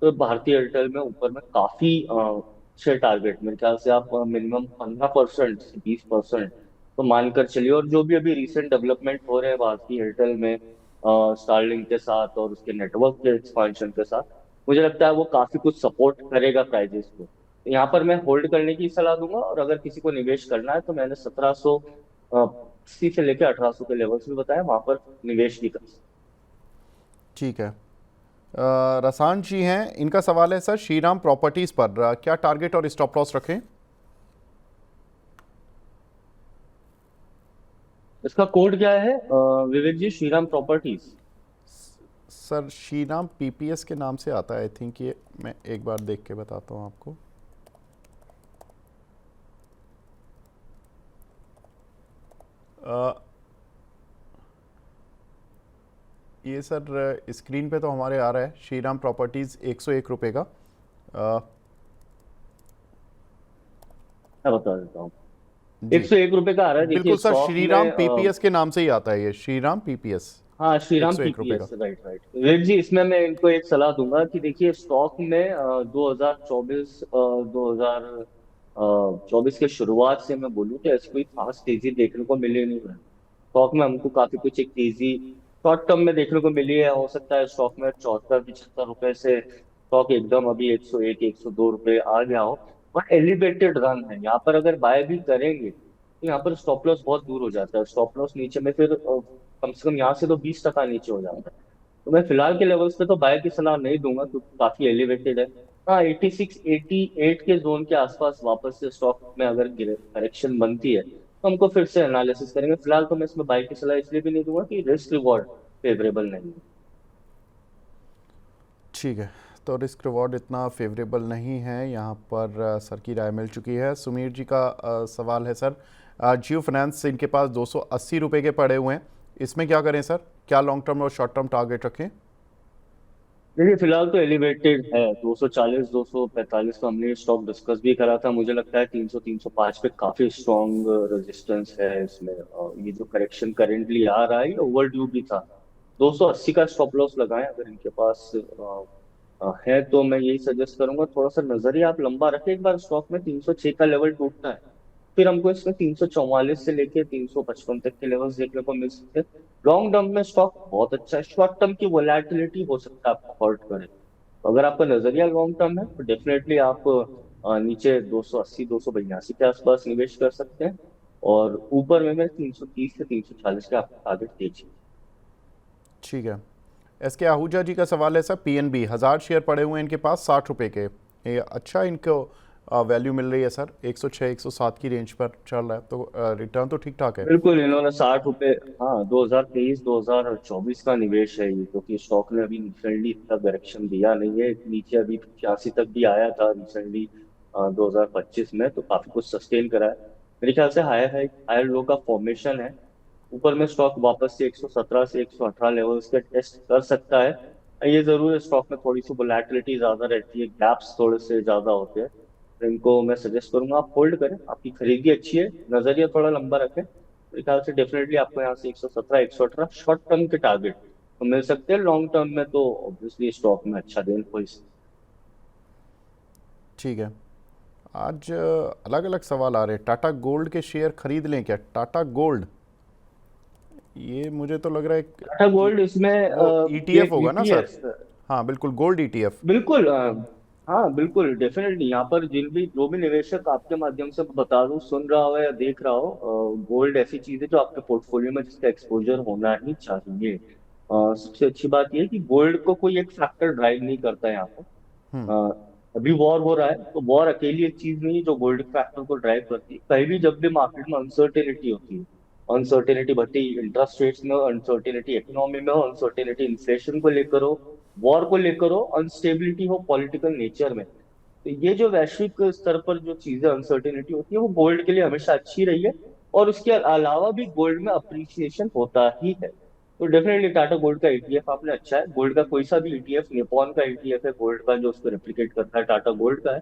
तो भारतीय एयरटेल में ऊपर में काफी अच्छे टारगेट, मेरे ख्याल से आप मिनिमम 15% से 20% तो मानकर चलिए। और जो भी अभी रिसेंट डेवलपमेंट हो रहे हैं भारतीय एयरटेल में स्टारलिंक के साथ और उसके नेटवर्क के एक्सपांशन के साथ, मुझे लगता है वो काफी कुछ सपोर्ट करेगा प्राइजेस को। तो यहाँ पर मैं होल्ड करने की सलाह दूंगा, और अगर किसी को निवेश करना है तो मैंने 1780 से लेकर 1800 के लेवल्स भी बताया, वहां पर निवेश भी कर सकते। ठीक है। रसान जी हैं, इनका सवाल है सर, श्रीराम प्रॉपर्टीज पर क्या टारगेट और स्टॉप लॉस रखें? इसका कोड क्या है Vivek ji? Shriram properties. Sir Shriram PPS के नाम से आता है आई थिंक, ये मैं एक बार देख के बताता हूँ आपको। ये सर स्क्रीन पे तो हमारे आ रहा है श्रीराम प्रॉपर्टीज 101 रुपये का। मैं बता देता हूँ। जी 101 रुपए का आ रहा है। देखिए बिल्कुल सर, स्टॉक श्रीराम में पीपीएस के नाम से ही आता है ये, श्रीराम पीपीएस हाँ, श्रीराम 101 रुपये का। PPS, right right. Vivek ji, इसमें मैं इनको एक सलाह दूंगा कि देखिए स्टॉक में 2024 2024 के शुरुआत से मैं बोलूँ तो ऐसी कोई खास तेजी देखने को मिली नहीं है। स्टॉक में हमको काफी कुछ एक तेजी शॉर्ट टर्म में देखने को मिली है। हो सकता है स्टॉक में 74-75 रुपए से स्टॉक एकदम अभी 101 102 रुपए आ गया हो, और एलिवेटेड रन है यहाँ पर। अगर बाय भी करेंगे तो यहाँ पर स्टॉप लॉस बहुत दूर हो जाता है। स्टॉप लॉस नीचे में फिर कम से कम यहाँ से तो 20% नीचे हो जाता है। तो मैं फिलहाल के लेवल्स पे तो बाय की सलाह नहीं दूंगा क्योंकि काफी एलिवेटेड है। हाँ, 86 88 के जोन के आसपास वापस से स्टॉक में अगर करेक्शन बनती है तो हमको फिर से एनालिसिस करेंगे। फिलहाल तो मैं इसमें बाय की सलाह इसलिए भी नहीं दूंगा कि रिस्क रिवॉर्ड फेवरेबल नहीं है। ठीक है, तो रिस्क रिवॉर्ड इतना फेवरेबल नहीं है यहाँ पर। सर की राय मिल चुकी है। सुमीर जी का सवाल है सर, जियो फाइनेंस इनके पास 280 रुपये के पड़े हुए हैं, इसमें क्या करें सर? क्या लॉन्ग टर्म और शॉर्ट टर्म टारगेट रखें? देखिए फिलहाल तो एलिवेटेड है। 240 245 का हमने स्टॉक डिस्कस भी करा था। मुझे लगता है 300 305 पे काफी स्ट्रॉन्ग रेजिस्टेंस है इसमें। और ये जो करेक्शन करेंटली आ रहा है ये ओवरड्यू भी था। 280 का स्टॉप लॉस लगाएं अगर इनके पास है तो मैं यही सजेस्ट करूंगा। थोड़ा सा नजरिया आप लंबा रखें। एक बार स्टॉक में 306 का लेवल टूटता है फिर हमको इसमें 344 से लेके 355 तक के लेवल्स देखने को मिल सकते हैं। लॉन्ग टर्म में स्टॉक बहुत अच्छा है। शॉर्ट टर्म की वोलेटिलिटी हो सकता है आपको हर्ट करे। तो अगर आपका नजरिया लॉन्ग टर्म है तो डेफिनेटली आप नीचे 280 282 के आसपास निवेश कर सकते हैं। और ऊपर में मैं 330 से 340 के आपको टारगेट दीजिए। ठीक है। एस के आहूजा जी का सवाल है सर, पीएनबी 1000 शेयर पड़े हुए हैं इनके पास 60 रुपये के, ये अच्छा इनको वैल्यू मिल रही है सर, 106 107 की रेंज पर चल रहा है, तो रिटर्न तो ठीक ठाक है। बिल्कुल, इन्होंने 60 रुपए, हाँ, 2023 2024 का निवेश है ये, क्योंकि स्टॉक ने अभी रिसेंटली इतना डायरेक्शन दिया नहीं है। नीचे अभी 85 तक भी आया था रिसेंटली 2025 में, तो काफी कुछ सस्टेन करा है। मेरे ख्याल से हायर हायर लो का फॉर्मेशन है। ऊपर में स्टॉक वापस से 117 से 118 लेवल्स के टेस्ट कर सकता है। ये जरूर है, स्टॉक में थोड़ी सी वोलेटिलिटी ज्यादा रहती है, गैप्स थोड़े से ज्यादा होते हैं। तो इनको मैं सजेस्ट करूंगा आप होल्ड करें। आपकी खरीदी अच्छी है, नजरिया थोड़ा लंबा रखें। मेरे ख्याल से डेफिनेटली आपको यहाँ से 117 118 शॉर्ट टर्म के टारगेट तो मिल सकते हैं। लॉन्ग टर्म में तो ऑब्वियसली स्टॉक में अच्छा गेन हो। ठीक है। आज अलग अलग सवाल आ रहे हैं। टाटा गोल्ड के शेयर खरीद लें क्या? टाटा गोल्ड, ये मुझे तो लग रहा है टाटा गोल्ड इसमें वो ईटीएफ होगा ना सर? ETF। हाँ बिल्कुल, गोल्ड ईटीएफ। बिल्कुल हाँ बिल्कुल, डेफिनेटली यहाँ पर जो भी निवेशक आपके माध्यम से बता दूं सुन रहा हो या देख रहा हो, गोल्ड ऐसी चीज है जो आपके पोर्टफोलियो में जिसका एक्सपोजर होना ही चाहिए। सबसे अच्छी बात यह है कि गोल्ड को कोई एक फैक्टर ड्राइव नहीं करता है यहाँ पर। हम्म। अभी वॉर हो रहा है तो वॉर अकेली एक चीज नहीं है जो गोल्ड फैक्टर को ड्राइव करती है। कहीं भी जब भी मार्केट में अनसर्टेनिटी होती है, अनसर्टेनिटी बढ़ती, इंटरेस्ट रेट्स में अनसर्टेनिटी, इकोनॉमी में हो अनसर्टेनिटी, इन्फ्लेशन को लेकर हो, वॉर को लेकर हो, अनस्टेबिलिटी हो पॉलिटिकल नेचर में, तो ये जो वैश्विक स्तर पर जो चीजें अनसर्टेनिटी होती है वो गोल्ड के लिए हमेशा अच्छी रही है। और उसके अलावा भी गोल्ड में अप्रिसिएशन होता ही है। तो डेफिनेटली टाटा गोल्ड का ईटीएफ आपने अच्छा है। गोल्ड का कोई सा भी ईटीएफ, निपॉन का ईटीएफ है गोल्ड का जो उसको रेप्लिकेट करता है, टाटा गोल्ड का है।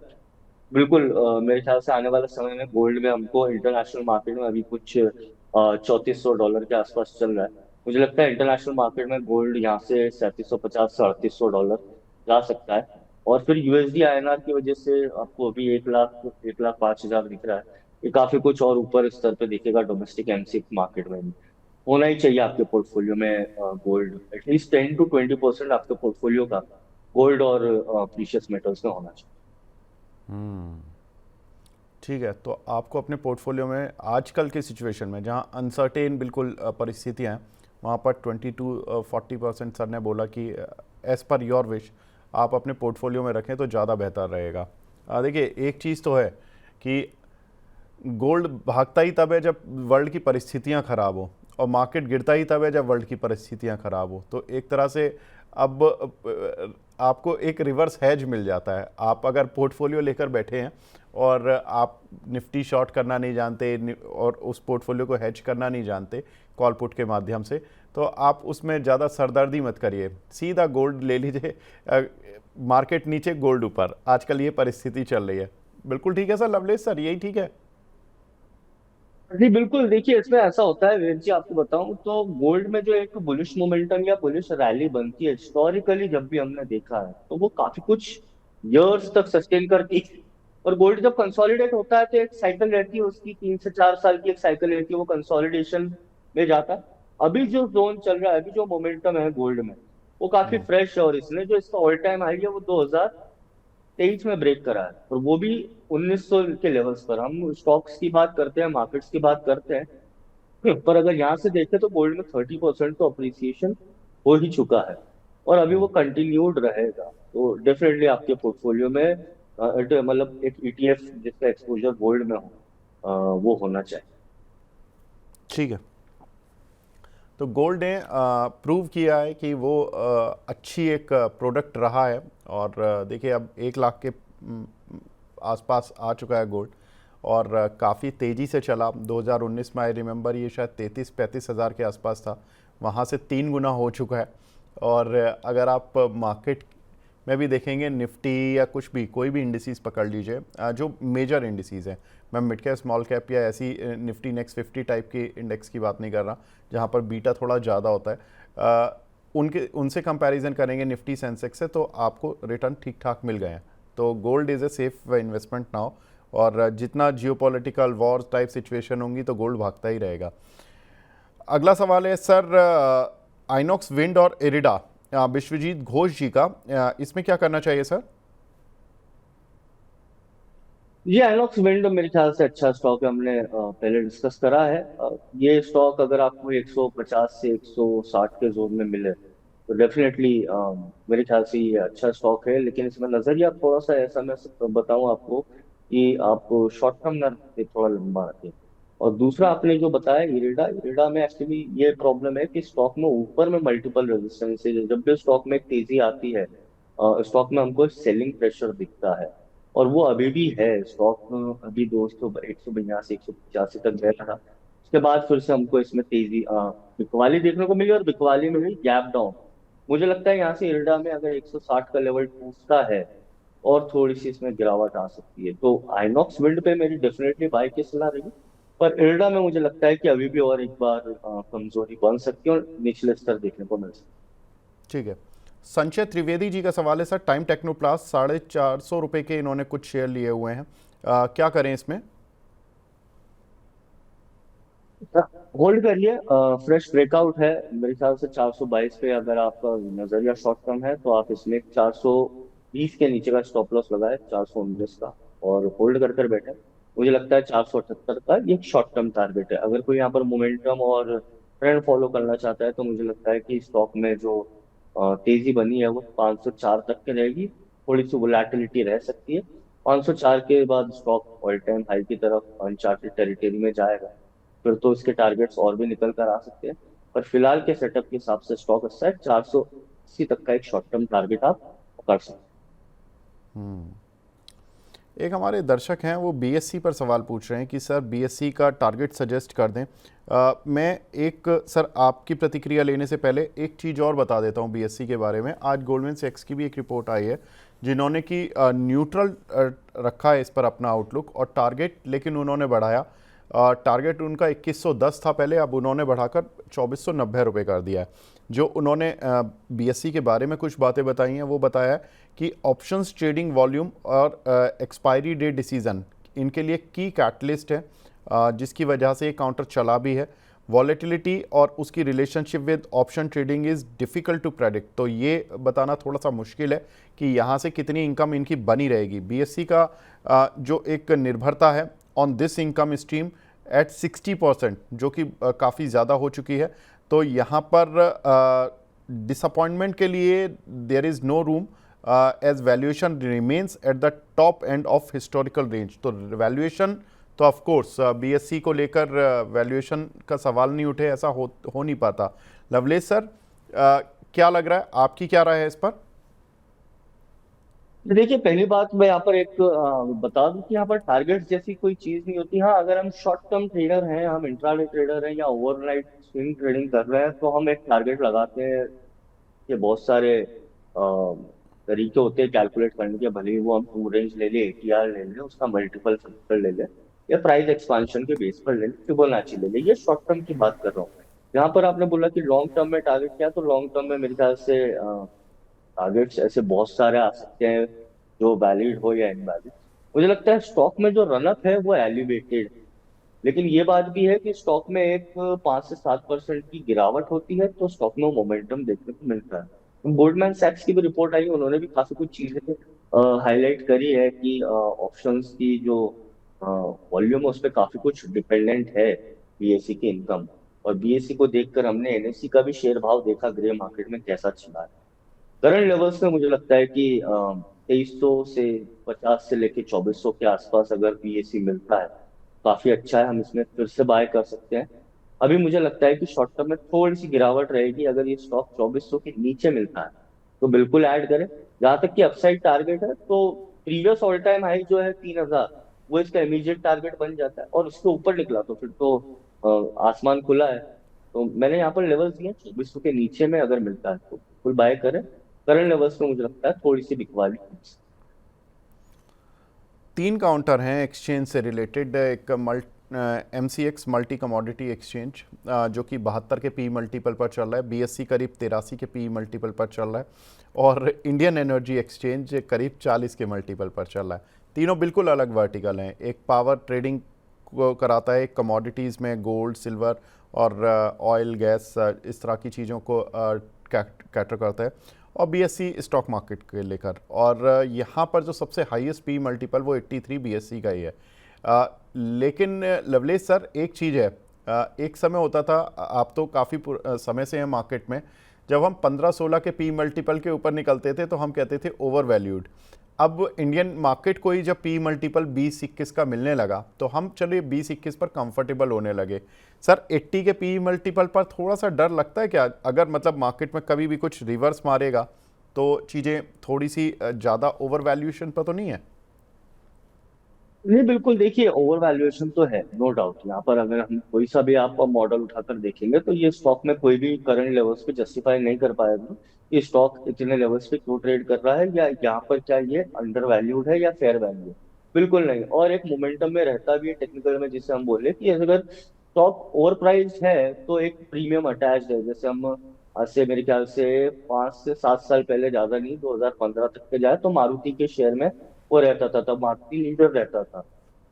बिल्कुल, मेरे ख्याल से आने वाले समय में गोल्ड में हमको इंटरनेशनल मार्केट में अभी कुछ $3400 के आसपास चल रहा है। मुझे लगता है इंटरनेशनल मार्केट में गोल्ड यहाँ से 3750 से $3800 जा सकता है। और फिर यूएसडी आईएनआर की वजह से आपको अभी 1,05,000 दिख रहा है। ये काफी कुछ और ऊपर स्तर पे दिखेगा डोमेस्टिक एमसीएक्स मार्केट में भी। होना ही चाहिए आपके पोर्टफोलियो में गोल्ड, एटलीस्ट 10 to 20% आपके पोर्टफोलियो का गोल्ड और प्रीशियस मेटल्स में होना चाहिए। ठीक है, तो आपको अपने पोर्टफोलियो में आजकल की सिचुएशन में जहां अनसर्टेन बिल्कुल परिस्थितियां हैं, वहां पर 20 to 40% सर ने बोला कि एज पर योर विश आप अपने पोर्टफोलियो में रखें तो ज़्यादा बेहतर रहेगा। देखिए एक चीज़ तो है कि गोल्ड भागता ही तब है जब वर्ल्ड की परिस्थितियां ख़राब हो, और मार्केट गिरता ही तब है जब वर्ल्ड की परिस्थितियां खराब हो। तो एक तरह से अब आपको एक रिवर्स हैज मिल जाता है। आप अगर पोर्टफोलियो लेकर बैठे हैं और आप निफ्टी शॉर्ट करना नहीं जानते और उस पोर्टफोलियो को हैज करना नहीं जानते कॉल पुट के माध्यम से, तो आप उसमें ज़्यादा सरदर्दी मत करिए, सीधा गोल्ड ले लीजिए। मार्केट नीचे गोल्ड ऊपर, आजकल ये परिस्थिति चल रही है। बिल्कुल ठीक है सर लवलेश सर, यही ठीक है। जी बिल्कुल, देखिए इसमें ऐसा होता है वीर जी, आपको बताऊं तो गोल्ड में जो एक बुलिश मोमेंटम या बुलिश रैली बनती है हिस्टोरिकली, जब भी हमने देखा है तो वो काफी कुछ इयर्स तक सस्टेन करती है। और गोल्ड जब कंसोलिडेट होता है तो एक साइकिल रहती है उसकी, 3 से 4 साल की एक साइकिल रहती है, वो कंसोलिडेशन में जाता है। अभी जो जोन चल रहा है, अभी जो मोमेंटम है गोल्ड में, वो काफी फ्रेश है। और इसने जो इसका ऑल टाइम हाई है वो 2023 में ब्रेक करा है, और वो भी 1900 के लेवल्स पर। हम स्टॉक्स की बात करते हैं, मार्केट्स की बात करते हैं, पर अगर यहाँ से देखें तो गोल्ड में 30% तो अप्रिसिएशन हो ही चुका है, और अभी वो कंटिन्यूड रहेगा। तो डेफिनेटली आपके पोर्टफोलियो में मतलब एक ईटीएफ जिसका एक्सपोजर गोल्ड में हो, वो होना चाहिए। ठीक है, तो गोल्ड ने प्रूव किया है कि वो अच्छी एक प्रोडक्ट रहा है। और देखिए अब 1 लाख के आसपास आ चुका है गोल्ड, और काफ़ी तेज़ी से चला। 2019 में आई रिमेंबर ये शायद 33-35 हज़ार के आसपास था, वहाँ से 3 गुना हो चुका है। और अगर आप मार्केट में भी देखेंगे, निफ्टी या कुछ भी कोई भी इंडिसेस पकड़ लीजिए, जो मेजर इंडिसेस हैं, मैं मिड कैप स्मॉल कैप या ऐसी निफ्टी नेक्स्ट 50 टाइप के इंडेक्स की बात नहीं कर रहा जहाँ पर बीटा थोड़ा ज़्यादा होता है, उनसे कंपैरिजन करेंगे निफ्टी सेंसेक्स से, तो आपको रिटर्न ठीक ठाक मिल गए हैं। तो gold is a safe investment now, और जितना जियोपॉलिटिकल वॉर टाइप सिचुएशन होंगी तो गोल्ड भागता ही रहेगा। अगला सवाल है सर, आइनॉक्स विंड और इरिडा, विश्वजीत घोष जी का, इसमें क्या करना चाहिए सर? ये आइनॉक्स विंड मेरे ख्याल से अच्छा स्टॉक है, हमने पहले डिस्कस करा है। ये स्टॉक अगर आपको 150 से 160 के जोन में मिले तो डेफिनेटली मेरे ख्याल से ये अच्छा स्टॉक है। लेकिन इसमें नजरिया थोड़ा सा ऐसा, मैं बताऊं आपको कि आप शॉर्ट टर्म न रखें, थोड़ा लंबा रखें। और दूसरा आपने जो बताया इरिडा, इरिडा में एक्चुअली ये प्रॉब्लम है कि स्टॉक में ऊपर में मल्टीपल रेजिस्टेंस है। जब भी स्टॉक में एक तेजी आती है, स्टॉक में हमको सेलिंग प्रेशर दिखता है, और वो अभी भी है। स्टॉक अभी 182 182 तक गया था, उसके बाद फिर से हमको इसमें तेजी बिकवाली देखने को मिली, और बिकवाली में भी गैप डाउन। मुझे लगता है यहाँ से इरडा में अगर 160 का लेवल टूटता है और थोड़ी सी इसमें गिरावट आ सकती है, तो आइनॉक्स विंड पे मेरी डेफिनेटली बाय की सलाह रहेगी। पर इरडा में मुझे लगता है कि अभी भी और एक बार कमजोरी बन सकती है और निचले स्तर देखने को मिल सकते हैं। ठीक है, संजय त्रिवेदी जी का सवाल है सर, टाइम टेक्नोप्लास 450 रुपये के इन्होंने कुछ शेयर लिए हुए हैं, क्या करें इसमें? होल्ड करिए, फ्रेश ब्रेकआउट है मेरे ख्याल से 422 पे। अगर आपका नजरिया शॉर्ट टर्म है तो आप इसमें 420 के नीचे का स्टॉप लॉस लगाए, 419 का, और होल्ड कर कर बैठे। मुझे लगता है 478 का ये शॉर्ट टर्म टारगेट है। अगर कोई यहाँ पर मोमेंटम और ट्रेंड फॉलो करना चाहता है तो मुझे लगता है कि स्टॉक में जो तेजी बनी है वो 504 तक की रहेगी। थोड़ी सी वोलेटिलिटी रह सकती है, 504 के बाद स्टॉक ऑल टाइम हाई की तरफ अनचार्टेड टेरिटरी में जाएगा, फिर तो इसके टारगेट्स और भी निकल कर आ सकते हैं। पर फिलहाल के सेटअप के हिसाब से स्टॉक अच्छा है, 480 तक का एक शॉर्ट टर्म टारगेट आप कर सकते हैं। एक हमारे दर्शक हैं वो बीएससी पर सवाल पूछ रहे हैं कि सर बीएससी का टारगेट सजेस्ट कर दें। मैं एक सर आपकी प्रतिक्रिया लेने से पहले एक चीज़ और बता देता हूँ बीएससी के बारे में। आज गोल्डमैन सैक्स की भी एक रिपोर्ट आई है जिन्होंने कि न्यूट्रल रखा है इस पर अपना आउटलुक और टारगेट, लेकिन उन्होंने बढ़ाया। टारगेट उनका 2110 था पहले, अब उन्होंने बढ़ाकर 2490 रुपये कर दिया है। जो उन्होंने बीएससी के बारे में कुछ बातें बताई हैं वो बताया है कि ऑप्शंस ट्रेडिंग वॉल्यूम और एक्सपायरी डेट डिसीजन इनके लिए की कैटलिस्ट है, जिसकी वजह से ये काउंटर चला भी है। वॉलेटिलिटी और उसकी relationship with option trading is difficult to predict, तो ये बताना थोड़ा सा मुश्किल है कि यहाँ से कितनी इनकम इनकी बनी रहेगी। बीएससी का जो एक निर्भरता है on this income stream at 60%, जो कि काफ़ी ज़्यादा हो चुकी है। तो यहाँ पर डिसअपॉइंटमेंट के लिए there is no room as valuation remains at the top end of historical range. तो वैल्यूएशन तो ऑफ कोर्स बीएससी को लेकर वैल्यूएशन का सवाल नहीं उठे, ऐसा हो नहीं पाता। लवलेश सर, क्या लग रहा है, आपकी क्या राय है इस पर? देखिए, पहली बात मैं यहाँ पर एक बता दूं कि यहाँ पर टारगेट जैसी कोई चीज नहीं होती। हाँ, अगर हम शॉर्ट टर्म ट्रेडर हैं, हम इंट्राडे ट्रेडर हैं या ओवरनाइट स्विंग ट्रेडिंग कर रहे हैं, तो हम एक टारगेट लगाते हैं कि बहुत सारे तरीके होते हैं कैलकुलेट करने के। भले ही वो हम टू रेंज ले लें, एटीआर ले लें, उसका मल्टीपल फैक्टर ले लें, या प्राइस एक्सपांशन के बेस पर ले लें, फिबोनाची ले लें। ये शॉर्ट टर्म की बात कर रहा हूँ। यहाँ पर आपने बोला कि लॉन्ग टर्म में टारगेट क्या, तो लॉन्ग टर्म में मेरे ख्याल से टारगेट्स ऐसे बहुत सारे आ सकते हैं जो वैलिड हो या इनवैलिड। मुझे लगता है स्टॉक में जो रनअप है वो एलिवेटेड, लेकिन ये बात भी है कि स्टॉक में एक 5 से 7% की गिरावट होती है तो स्टॉक में मोमेंटम देखने को मिलता है। गोल्डमैन सैक्स की भी रिपोर्ट आई, उन्होंने भी काफी कुछ चीजें हाईलाइट करी है कि ऑप्शंस की जो वॉल्यूम है उस पर काफी कुछ डिपेंडेंट है बीएससी की इनकम। और बीएससी को देखकर हमने एनएससी का भी शेयर भाव देखा ग्रे मार्केट में कैसा चला है। करंट लेवल्स में मुझे लगता है कि 2350 से लेके 2400 के आसपास अगर बीएससी मिलता है, काफी अच्छा है, हम इसमें फिर से बाय कर सकते हैं। अभी मुझे लगता है कि शॉर्ट टर्म में थोड़ी सी गिरावट रहेगी। अगर ये स्टॉक 2400 के नीचे मिलता है तो बिल्कुल ऐड करें। जहां तक कि अपसाइड टारगेट है, तो प्रीवियस ऑल टाइम हाई जो है 3000, वो इसका इमीडिएट टारगेट बन जाता है, और उसके ऊपर निकला तो फिर तो आसमान खुला है। तो मैंने यहाँ पर लेवल्स दिए 2400 के नीचे में अगर मिलता है तो बिल्कुल बाय करें। करंट लेवल्स में मुझे लगता है थोड़ी सी बिकवाली। 3 काउंटर हैं एक्सचेंज से रिलेटेड। एक MCX मल्टी कमोडिटी एक्सचेंज जो कि 72 के पी मल्टीपल पर चल रहा है, बीएससी करीब 83 के पी मल्टीपल पर चल रहा है, और इंडियन एनर्जी एक्सचेंज करीब 40 के मल्टीपल पर चल रहा है। तीनों बिल्कुल अलग वर्टिकल हैं। एक पावर ट्रेडिंग को कराता है, एक कमोडिटीज़ में गोल्ड, सिल्वर और ऑयल, गैस, इस तरह की चीज़ों को कैटर करता है, और बीएससी स्टॉक मार्केट के लेकर। और यहाँ पर जो सबसे हाईएस्ट पी मल्टीपल वो 83 बीएससी का ही है। लेकिन लवलेश सर, एक चीज़ है, एक समय होता था, आप तो काफ़ी समय से हैं मार्केट में, जब हम 15-16 के पी मल्टीपल के ऊपर निकलते थे तो हम कहते थे ओवर वैल्यूड। अब इंडियन मार्केट को ही जब पी मल्टीपल 20-21 का मिलने लगा तो हम चलिए 20-21 पर कंफर्टेबल होने लगे। सर, 80 के पी मल्टीपल पर थोड़ा सा डर लगता है क्या? अगर मतलब मार्केट में कभी भी कुछ रिवर्स मारेगा तो चीज़ें थोड़ी सी ज़्यादा ओवर वैल्यूएशन पर तो नहीं है? नहीं, बिल्कुल। देखिए, ओवर वैल्यूएशन तो है, नो डाउट। यहाँ पर अगर हम कोई सा भी आपका मॉडल उठाकर देखेंगे तो ये स्टॉक में कोई भी करंट लेवल्स पे जस्टिफाई नहीं कर पाएगा कि स्टॉक इतने लेवल्स पे क्यों ट्रेड कर रहा है, या यहाँ पर क्या ये अंडर वैल्यूड है या फेयर वैल्यू है। बिल्कुल नहीं। और एक मोमेंटम में रहता भी है टेक्निकल में, जिसे हम बोले कि अगर स्टॉक ओवर प्राइस है तो एक प्रीमियम अटैच है। जैसे हम आज से मेरे ख्याल से 5 से 7 साल पहले, ज्यादा नहीं, 2015 तक के जाए तो मारुति के शेयर में वो रहता था, तब मारुति लीडर रहता था,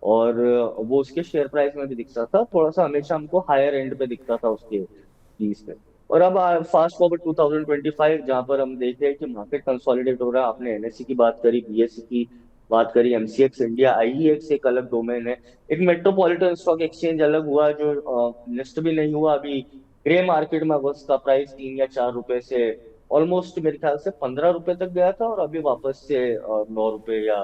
और वो उसके शेयर प्राइस में भी दिखता था, थोड़ा सा हमेशा हमको हायर एंड पे दिखता था उसके फीस पे। और अब फास्ट फॉरवर्ड 2025, जहां पर हम देख रहे हैं कि मार्केट कंसोलिडेट हो रहा है। आपने एनएससी की बात करी, बीएससी की बात करी, एमसीएक्स इंडिया, आईईएक्स एक अलग डोमेन है, एक मेट्रोपॉलिटन स्टॉक एक्सचेंज अलग हुआ जो लिस्ट भी नहीं हुआ अभी। ग्रे मार्केट में बस का प्राइस 3 या 4 रुपए से ऑलमोस्ट मेरे ख्याल से 15 रुपए तक गया था, और अभी वापस से 9 रुपए या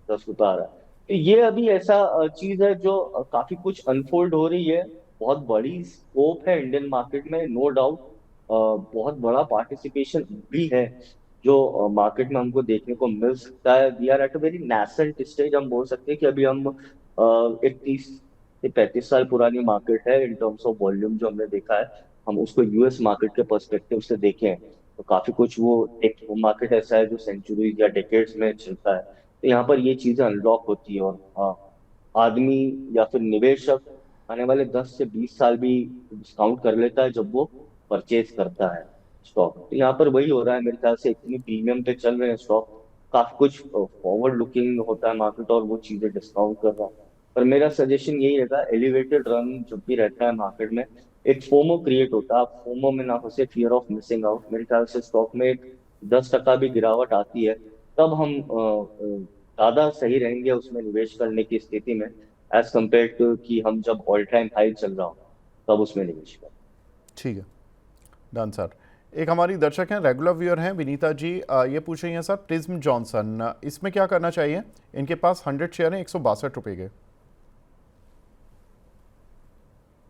10 रुपए आ रहा है। तो ये अभी ऐसा चीज है जो काफी कुछ अनफोल्ड हो रही है। बहुत बड़ी स्कोप है इंडियन मार्केट में, नो डाउट। बहुत बड़ा पार्टिसिपेशन भी है जो मार्केट में हमको देखने को मिल सकता है। We are at a very nascent stage. हम बोल सकते हैं कि अभी हम 31 से 35 साल पुरानी मार्केट है इन टर्म्स ऑफ वॉल्यूम। जो हमने देखा है, हम उसको यूएस मार्केट के पर्सपेक्टिव से देखें तो काफी कुछ वो एक मार्केट ऐसा है जो सेंचुरीज या डेकेड्स में चलता है। तो यहाँ पर ये चीजें अनलॉक होती है, और आदमी या फिर निवेशक आने वाले 10 से 20 साल भी डिस्काउंट कर लेता है जब वो परचेज करता है स्टॉक। तो यहाँ पर वही हो रहा है मेरे ख्याल से, इतनी प्रीमियम पे चल रहे हैं स्टॉक, काफी कुछ फॉरवर्ड लुकिंग होता है मार्केट और वो चीजें डिस्काउंट कर रहा है। पर मेरा सजेशन यही रहेगा, एलिवेटेड रन जब भी रहता है मार्केट में, एक फोमो क्रिएट होता है। आप फोमो में ना फंसे, फियर ऑफ मिसिंग आउट। मेरे ख्याल से स्टॉक में एक 10% भी गिरावट आती है तब हम ज्यादा सही रहेंगे उसमें निवेश करने की स्थिति में, एज कम्पेयर टू कि हम जब ऑल टाइम हाई चल रहा हो तब उसमें निवेश करें। ठीक है, डन सर। एक हमारी दर्शक हैं, रेगुलर व्यूअर हैं, विनीता जी, ये पूछ रही हैं सर, प्रिज्म जॉनसन, इसमें क्या करना चाहिए? इनके पास 100 शेयर हैं 162 रुपये के।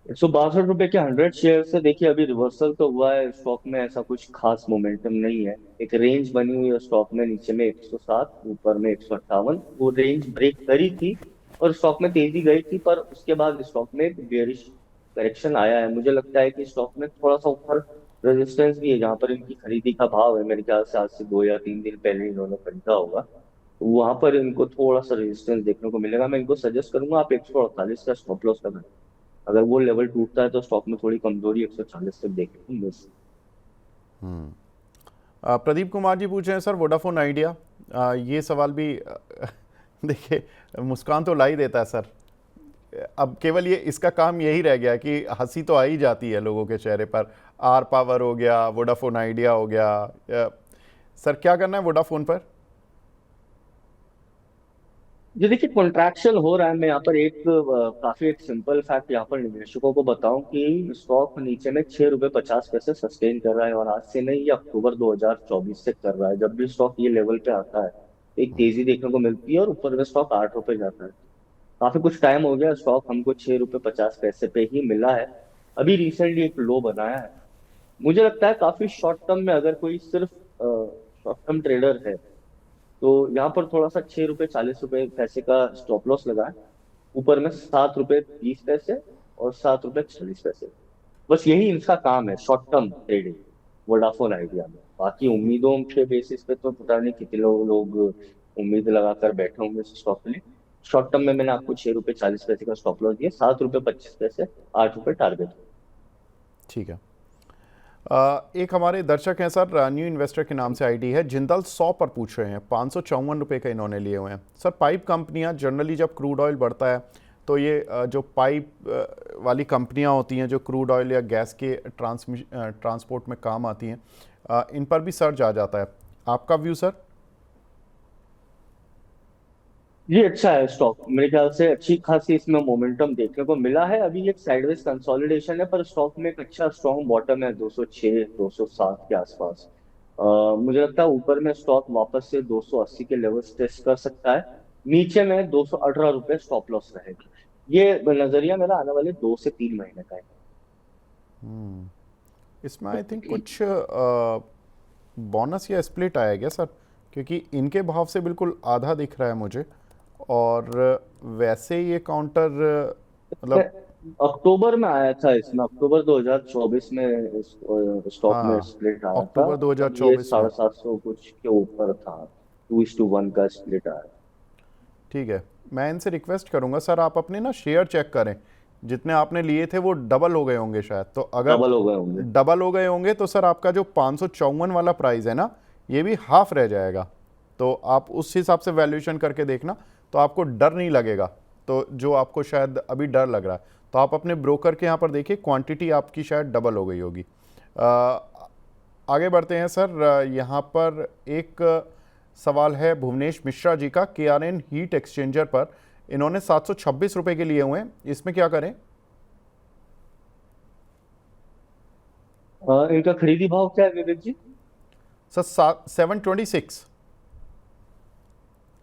162 रुपए के 100 शेयर से देखिए अभी रिवर्सल तो हुआ है स्टॉक में, ऐसा कुछ खास मोमेंटम नहीं है। एक रेंज बनी हुई है स्टॉक में, नीचे में 107, ऊपर में 158, वो रेंज ब्रेक करी थी और स्टॉक में तेजी गई थी, पर उसके बाद स्टॉक में एक बेयरिश करेक्शन आया है। मुझे लगता है कि स्टॉक में थोड़ा सा ऊपर रेजिस्टेंस भी है, जहां पर इनकी खरीदी का भाव है, मेरे ख्याल से आज से 2 या 3 दिन पहले इन्होंने खरीदा होगा, तो वहां पर इनको थोड़ा सा रेजिस्टेंस देखने को मिलेगा। मैं इनको सजेस्ट करूंगा आप 148 का स्टॉप लॉस लगाएं। अगर वो लेवल टूटता है तो स्टॉक में थोड़ी कमजोरी 140 तक देखने को मिल सकती प्रदीप कुमार जी पूछ रहे हैं सर वोडाफोन आइडिया, ये सवाल भी देखिए मुस्कान तो ला ही देता है सर। अब केवल ये इसका काम यही रह गया कि हंसी तो आ ही जाती है लोगों के चेहरे पर। आर पावर हो गया, वोडाफोन आइडिया हो गया, सर क्या करना है वोडाफोन पर? है। ये देखिए कॉन्ट्रैक्शन हो रहा है। मैं यहाँ पर काफी एक सिंपल फैक्ट यहाँ पर निवेशकों को बताऊं कि स्टॉक नीचे में 6 रुपए 50 पैसे सस्टेन कर रहा है, और आज से नहीं, ये अक्टूबर 2024 से कर रहा है। जब भी स्टॉक ये लेवल पे आता है तो एक तेजी देखने को मिलती है और ऊपर में स्टॉक 8 रुपए जाता है। काफी कुछ टाइम हो गया, स्टॉक हमको 6 रुपए 50 पैसे पे ही मिला है। अभी रिसेंटली एक लो बनाया है। मुझे लगता है काफी शॉर्ट टर्म में अगर कोई सिर्फ शॉर्ट टर्म ट्रेडर है तो यहाँ पर थोड़ा सा 6 रुपए 40 रुपए का स्टॉप लॉस लगाए। ऊपर में 7 रुपए 20 पैसे और 7 रुपए 40 पैसे, बस यही इनका काम है short term trading Vodafone idea में। बाकी उम्मीदों के बेसिस पे तो पता नहीं कितने लोग उम्मीद लगाकर बैठे होंगे इस स्टॉक के लिए। शॉर्ट टर्म में मैंने आपको 6 रुपए 40 पैसे का स्टॉप लॉस दिया, 7 रुपए 25 पैसे, 8 रुपए टारगेट। ठीक है। एक हमारे दर्शक हैं सर, न्यू इन्वेस्टर के नाम से आईडी है, जिंदल 100 पर पूछ रहे हैं, 554 रुपये का इन्होंने लिए हुए हैं। सर पाइप कंपनियां जनरली जब क्रूड ऑयल बढ़ता है तो ये जो पाइप वाली कंपनियां होती हैं जो क्रूड ऑयल या गैस के ट्रांसपोर्ट में काम आती हैं, इन पर भी सर्ज आ जाता है। आपका व्यू सर? ये अच्छा है स्टॉक, मेरे ख्याल से अच्छी खासी इसमें मोमेंटम देखने को मिला है। अभी एक साइडवेज कंसोलिडेशन है, पर स्टॉक में एक अच्छा स्ट्रॉन्ग बॉटम है 206 207 के आसपास। मुझे लगता है ऊपर में स्टॉक वापस से 280 के लेवल्स टेस्ट कर सकता है। नीचे में 218 रुपए स्टॉप लॉस रहेगा। ये नजरिया मेरा आने वाले 2 से 3 महीने का है। इसमें आई थिंक कुछ बोनस या स्प्लिट आया क्या सर? क्योंकि इनके भाव से बिल्कुल आधा दिख रहा है मुझे, और वैसे ये काउंटर मतलब अक्टूबर में आया था, इसमें अक्टूबर 2024 में स्टॉक में हाँ, स्प्लिट आया था। अक्टूबर तब ये 2024 में। 750 कुछ के ऊपर था, 2:1 का स्प्लिट आया। ठीक है, मैं इनसे रिक्वेस्ट करूंगा सर आप अपने ना शेयर चेक करें, जितने आपने लिए थे वो डबल हो गए होंगे शायद। तो अगर डबल हो गए होंगे। डबल हो गए होंगे तो सर आपका जो 554 वाला प्राइस है ना, ये भी हाफ रह जाएगा। तो आप उस हिसाब से वैल्यूएशन करके देखना, तो आपको डर नहीं लगेगा। तो जो आपको शायद अभी डर लग रहा है, तो आप अपने ब्रोकर के यहाँ पर देखिए, क्वांटिटी आपकी शायद डबल हो गई होगी। आगे बढ़ते हैं सर। यहाँ पर एक सवाल है भुवनेश मिश्रा जी का, KRN हीट एक्सचेंजर पर। इन्होंने 726 रुपए के लिए हुए हैं, इसमें क्या करें? इनका खरीदी भाव क्या है विवेक जी? सर 726।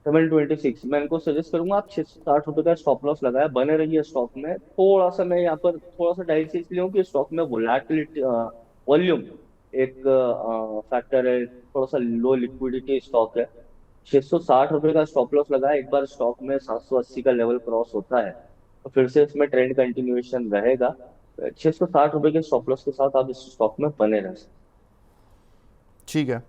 726। मैं इनको सजेस्ट करूंगा आप 660 रुपए का स्टॉप लॉस लगाया, बने रहिए स्टॉक में। थोड़ा सा मैं यहाँ पर थोड़ा सा डाइट से इसलिए हूँ कि स्टॉक में वोलेटिलिटी, वॉल्यूम एक फैक्टर है, थोड़ा सा लो लिक्विडिटी स्टॉक है। 660 रुपए का स्टॉप लॉस लगाया, एक बार स्टॉक में 780 का लेवल क्रॉस होता है तो फिर से इसमें ट्रेंड कंटिन्यूएशन रहेगा। 660 रुपए के स्टॉप लॉस के साथ आप इस स्टॉक में बने रह सकते ठीक है।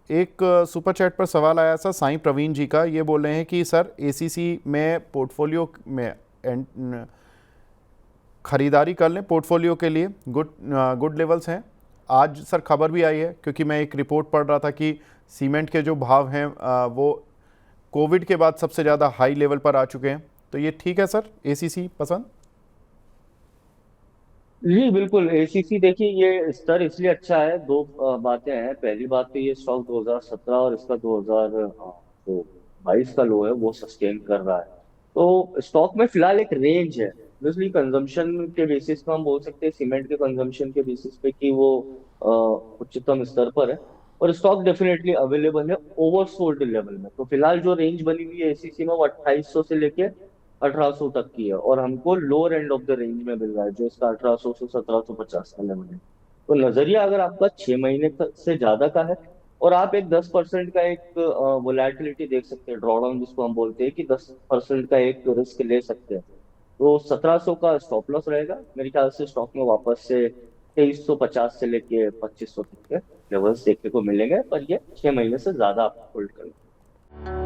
एक सुपर चैट पर सवाल आया सर साईं प्रवीण जी का, ये बोल रहे हैं कि सर ACC में पोर्टफोलियो में खरीदारी कर लें पोर्टफोलियो के लिए, गुड लेवल्स हैं। आज सर खबर भी आई है, क्योंकि मैं एक रिपोर्ट पढ़ रहा था कि सीमेंट के जो भाव हैं वो कोविड के बाद सबसे ज़्यादा हाई लेवल पर आ चुके हैं। तो ये ठीक है सर, ACC पसंद? जी बिल्कुल। एसीसी देखिए ये स्तर इसलिए अच्छा है, दो बातें हैं। पहली बात तो ये स्टॉक 2017 और इसका 2022 का लो है वो सस्टेन कर रहा है। तो स्टॉक में फिलहाल एक रेंज है। इसलिए कंजम्पशन के बेसिस पे हम बोल सकते हैं, सीमेंट के कंजम्पशन के बेसिस पे कि वो उच्चतम स्तर पर है। और स्टॉक डेफिनेटली अवेलेबल है ओवरसोल्ड लेवल में। तो फिलहाल जो रेंज बनी हुई है एसीसी में वो 2800 से लेके 1800 तक की है, और हमको lower end of the range में मिल रहा है जो इसका 1800 से 1750 का लेवल है। तो नजरिया अगर आपका 6 महीने से ज्यादा का है, और आप एक 10% का एक वोलेटिलिटी देख सकते हैं, ड्रॉडाउन जिसको हम बोलते हैं, कि 10% का एक रिस्क ले सकते हैं, तो 1700 का स्टॉप लॉस रहेगा मेरे ख्याल से। स्टॉक में वापस से 2350 से लेके 2500 तक के लेवल्स देखने को मिलेंगे, पर ये 6 महीने से ज्यादा आप होल्ड करें।